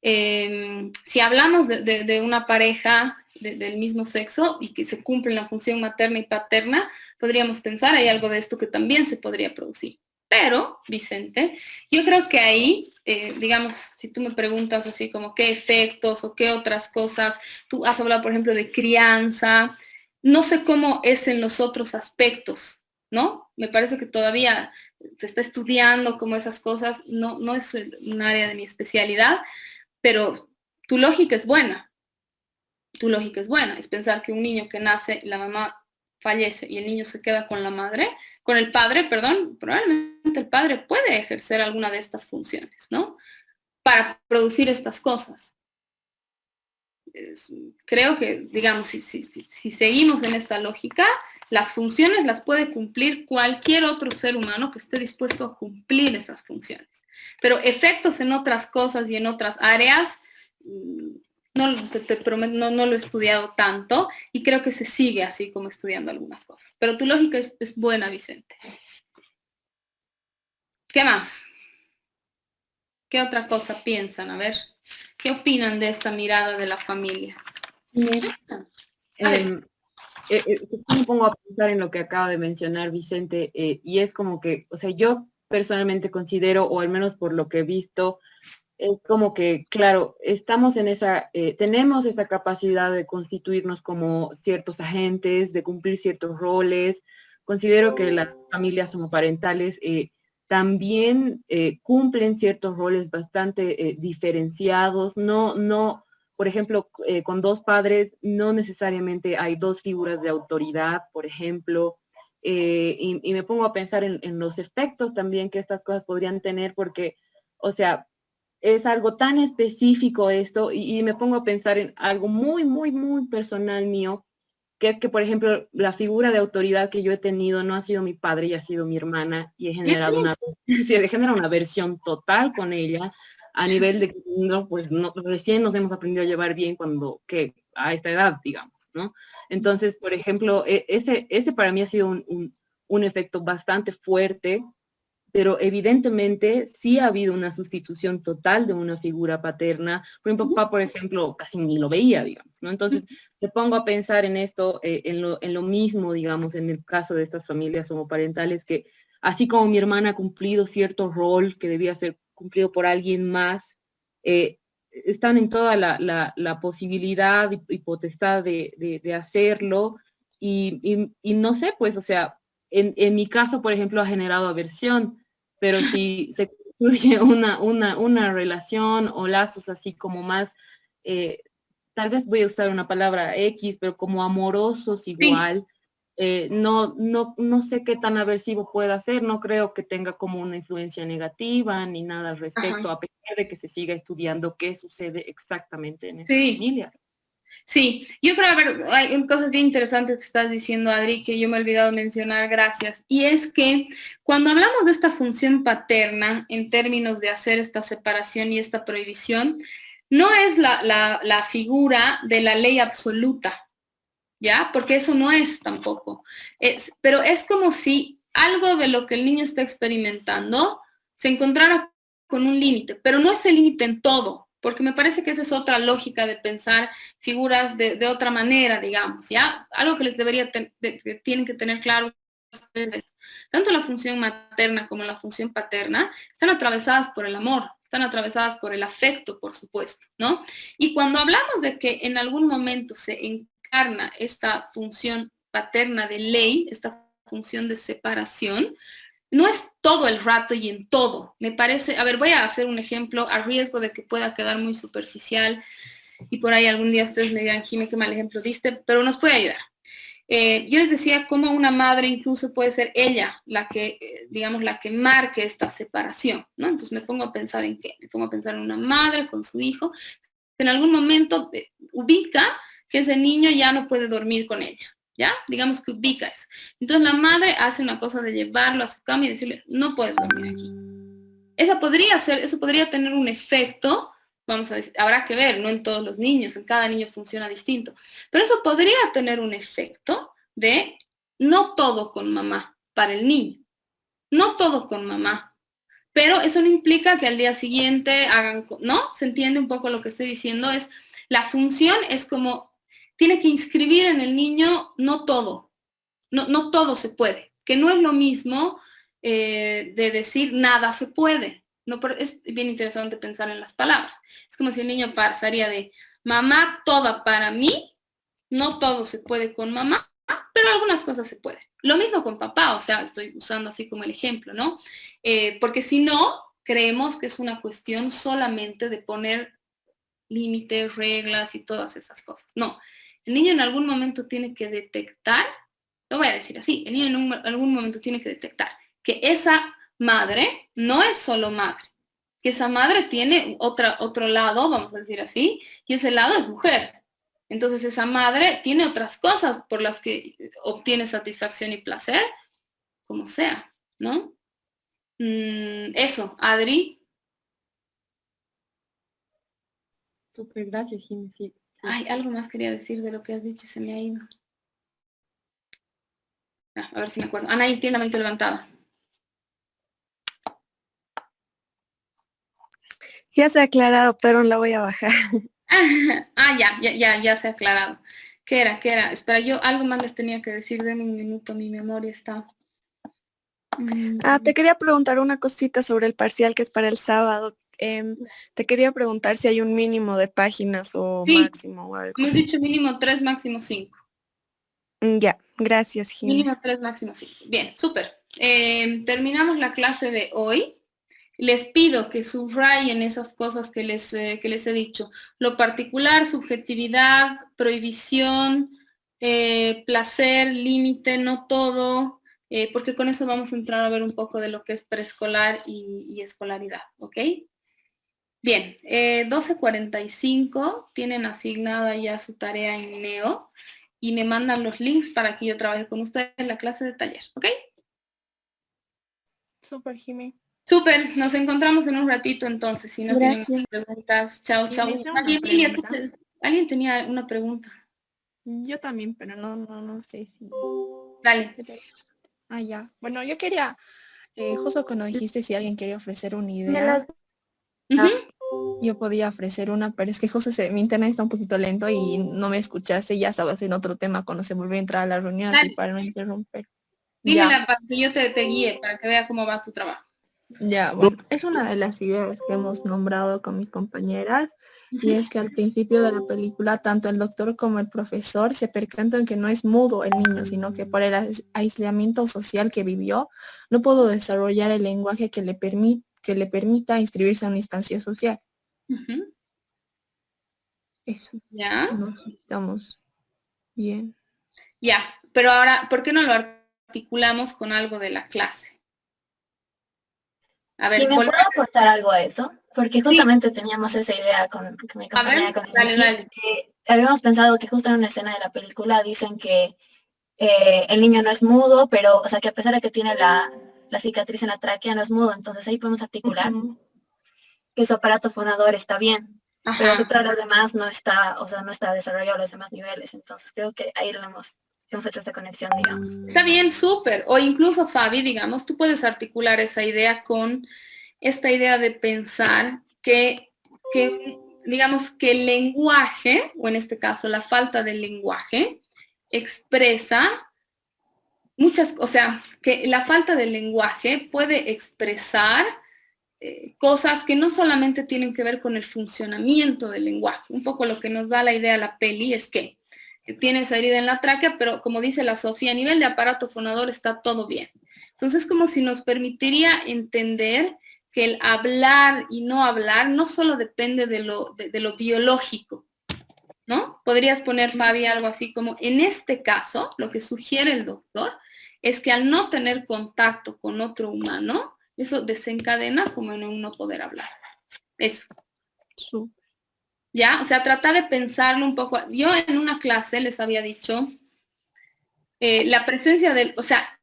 Si hablamos de una pareja del mismo sexo y que se cumple la función materna y paterna, podríamos pensar, hay algo de esto que también se podría producir. Pero, Vicente, yo creo que ahí, digamos, si tú me preguntas así como qué efectos o qué otras cosas, tú has hablado, por ejemplo, de crianza, no sé cómo es en los otros aspectos, ¿no? Me parece que todavía se está estudiando como esas cosas, no es un área de mi especialidad, pero tu lógica es buena. Tu lógica es buena, es pensar que un niño que nace, la mamá fallece y el niño se queda con la madre, con el padre, perdón, probablemente el padre puede ejercer alguna de estas funciones, ¿no? Para producir estas cosas. Creo que, digamos, si seguimos en esta lógica, las funciones las puede cumplir cualquier otro ser humano que esté dispuesto a cumplir esas funciones. Pero efectos en otras cosas y en otras áreas, no, te prometo, no lo he estudiado tanto y creo que se sigue así como estudiando algunas cosas. Pero tu lógica es buena, Vicente. ¿Qué más? ¿Qué otra cosa piensan? A ver, ¿qué opinan de esta mirada de la familia?
Me pongo a pensar en lo que acaba de mencionar Vicente, y es como que, o sea, yo personalmente considero, o al menos por lo que he visto, es como que, claro, estamos en tenemos esa capacidad de constituirnos como ciertos agentes, de cumplir ciertos roles. Considero que las familias homoparentales también cumplen ciertos roles bastante diferenciados. No, por ejemplo, con dos padres no necesariamente hay dos figuras de autoridad, por ejemplo. Y me pongo a pensar en los efectos también que estas cosas podrían tener, porque, o sea, es algo tan específico esto, y me pongo a pensar en algo muy, muy, muy personal mío, que es que, por ejemplo, la figura de autoridad que yo he tenido no ha sido mi padre, y ha sido mi hermana, y he generado una versión total con ella, a nivel de que recién nos hemos aprendido a llevar bien a esta edad, digamos, ¿no? Entonces, por ejemplo, ese para mí ha sido un efecto bastante fuerte, pero evidentemente sí ha habido una sustitución total de una figura paterna. Por mi papá, por ejemplo, casi ni lo veía, digamos, ¿no? Entonces, me pongo a pensar en esto, en lo mismo, digamos, en el caso de estas familias homoparentales, que así como mi hermana ha cumplido cierto rol que debía ser cumplido por alguien más, están en toda la posibilidad y potestad de hacerlo, y no sé, pues, o sea, en mi caso, por ejemplo, ha generado aversión, pero si se construye una relación o lazos así como más, tal vez voy a usar una palabra X, pero como amorosos igual, no sé qué tan aversivo pueda ser, no creo que tenga como una influencia negativa ni nada al respecto, a pesar de que se siga estudiando qué sucede exactamente en esas familias.
Sí, yo creo, a ver, hay cosas bien interesantes que estás diciendo, Adri, que yo me he olvidado mencionar, gracias. Y es que cuando hablamos de esta función paterna, en términos de hacer esta separación y esta prohibición, no es la figura de la ley absoluta, ¿ya? Porque eso no es tampoco. Pero es como si algo de lo que el niño está experimentando se encontrara con un límite, pero no es el límite en todo, porque me parece que esa es otra lógica de pensar figuras de otra manera, digamos, ¿ya? Algo que les tienen que tener claro es, tanto la función materna como la función paterna están atravesadas por el amor, están atravesadas por el afecto, por supuesto, ¿no? Y cuando hablamos de que en algún momento se encarna esta función paterna de ley, esta función de separación, no es todo el rato y en todo. Me parece, a ver, voy a hacer un ejemplo a riesgo de que pueda quedar muy superficial y por ahí algún día ustedes me dirán, Jimé, qué mal ejemplo diste, pero nos puede ayudar. Yo les decía cómo una madre incluso puede ser ella la que, digamos, la que marque esta separación, ¿no? Entonces me pongo a pensar en qué, me pongo a pensar en una madre con su hijo, que en algún momento ubica que ese niño ya no puede dormir con ella. ¿Ya? Digamos que ubica eso. Entonces la madre hace una cosa de llevarlo a su cama y decirle, no puedes dormir aquí. Eso podría tener un efecto, vamos a decir, habrá que ver, no en todos los niños, en cada niño funciona distinto, pero eso podría tener un efecto de no todo con mamá para el niño, no todo con mamá, pero eso no implica que al día siguiente hagan, ¿no? ¿Se entiende un poco lo que estoy diciendo? La función es como, tiene que inscribir en el niño no todo, no todo se puede, que no es lo mismo de decir nada se puede. No, pero es bien interesante pensar en las palabras. Es como si el niño pasaría de mamá toda para mí, no todo se puede con mamá, pero algunas cosas se pueden. Lo mismo con papá, o sea, estoy usando así como el ejemplo, ¿no? Porque si no, creemos que es una cuestión solamente de poner límites, reglas y todas esas cosas. No, el niño en algún momento tiene que detectar, lo voy a decir así, el niño en algún momento tiene que detectar que esa madre no es solo madre, que esa madre tiene otro lado, vamos a decir así, y ese lado es mujer. Entonces esa madre tiene otras cosas por las que obtiene satisfacción y placer, como sea, ¿no? Eso, Adri.
Súper, gracias, Jimmy. Sí.
Ay, algo más quería decir de lo que has dicho y se me ha ido. A ver si me acuerdo. Anaí tiene la mente levantada.
Ya se ha aclarado, pero la voy a bajar.
Ya se ha aclarado. ¿Qué era? Espera, yo algo más les tenía que decir. Denme un minuto, mi memoria está...
Te quería preguntar una cosita sobre el parcial que es para el sábado. Te quería preguntar si hay un mínimo de páginas o
sí,
máximo o algo.
Hemos dicho mínimo 3, máximo 5.
Ya, gracias, Jimmy.
Mínimo 3, máximo 5. Bien, súper. Terminamos la clase de hoy. Les pido que subrayen esas cosas que les he dicho. Lo particular, subjetividad, prohibición, placer, límite, no todo, porque con eso vamos a entrar a ver un poco de lo que es preescolar y escolaridad, ¿ok? Bien, 12:45 tienen asignada ya su tarea en Neo y me mandan los links para que yo trabaje con ustedes en la clase de taller, ¿ok?
Súper, Jimmy.
Súper, nos encontramos en un ratito entonces, si no tienen más preguntas. Chao, chao. ¿Alguien tenía una pregunta?
Yo también, pero no sé si...
Dale.
Ya. Bueno, yo quería, justo cuando dijiste si alguien quería ofrecer una idea, yo podía ofrecer una, pero es que justo mi internet está un poquito lento y no me escuchaste, ya estabas en otro tema cuando se volvió a entrar a la reunión,
Dale.
así para no interrumper.
Dímela para que yo te guíe, para que vea cómo va tu trabajo.
Ya, bueno, es una de las ideas que hemos nombrado con mis compañeras, y es que al principio de la película tanto el doctor como el profesor se percatan que no es mudo el niño, sino que por el aislamiento social que vivió, no pudo desarrollar el lenguaje que le permita inscribirse a una instancia social. Eso.
¿Ya?
Estamos bien.
Ya, pero ahora, ¿por qué no lo articulamos con algo de la clase? A ver,
¿Sí me puedo aportar algo a eso? Porque justamente teníamos esa idea con mi compañera.
Dale.
Habíamos pensado que justo en una escena de la película dicen que el niño no es mudo, pero, o sea, que a pesar de que tiene la cicatriz en la tráquea, no es mudo. Entonces ahí podemos articular que su aparato fonador está bien, pero que todo lo demás no está, o sea, no está desarrollado a los demás niveles. Entonces creo que ahí hemos hecho esta conexión, digamos.
Está bien, súper. O incluso, Fabi, digamos, tú puedes articular esa idea con esta idea de pensar que digamos, que el lenguaje, o en este caso la falta de lenguaje, expresa muchas, o sea, que la falta de lenguaje puede expresar cosas que no solamente tienen que ver con el funcionamiento del lenguaje. Un poco lo que nos da la idea la peli es que tiene esa herida en la tráquea, pero como dice la Sofía, a nivel de aparato fonador está todo bien. Entonces, como si nos permitiría entender que el hablar y no hablar no solo depende de lo biológico, ¿no? Podrías poner, Fabi, algo así como, en este caso, lo que sugiere el doctor es que al no tener contacto con otro humano, eso desencadena como en un no poder hablar. Eso. ¿Ya? O sea, trata de pensarlo un poco. Yo en una clase les había dicho, la presencia del, o sea,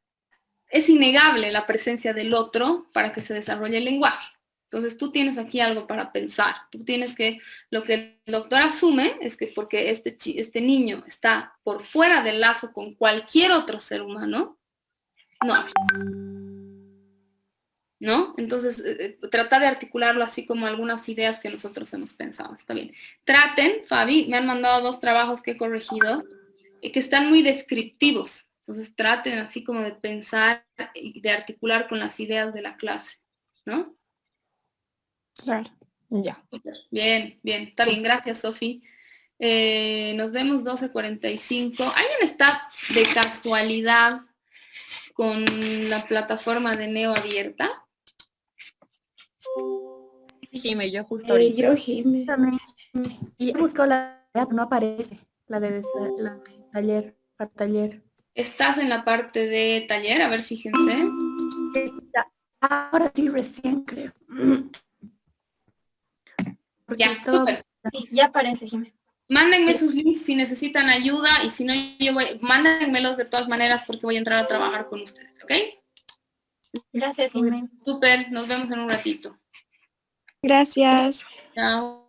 es innegable la presencia del otro para que se desarrolle el lenguaje. Entonces tú tienes aquí algo para pensar. Tú tienes que, lo que el doctor asume es que porque este niño está por fuera del lazo con cualquier otro ser humano, ¿no? Entonces, trata de articularlo así como algunas ideas que nosotros hemos pensado. Está bien. Traten, Fabi, me han mandado 2 trabajos que he corregido, que están muy descriptivos. Entonces, traten así como de pensar y de articular con las ideas de la clase, ¿no?
Claro, ya.
Bien, bien. Está bien. Gracias, Sofi. Nos vemos 12:45. ¿Alguien está de casualidad con la plataforma de Neo abierta?
Jime, yo justo ahorita.
Yo, Jime. También. Y he buscado la pero no aparece. La de taller, para taller.
Estás en la parte de taller, a ver, fíjense.
Ahora sí, recién creo. Porque
Ya, súper.
Sí, ya aparece, Jimé.
Mándenme sus links si necesitan ayuda y si no, mándenmelos de todas maneras porque voy a entrar a trabajar con ustedes, ¿ok?
Gracias, Jimé.
Súper, nos vemos en un ratito.
Gracias.
Chao.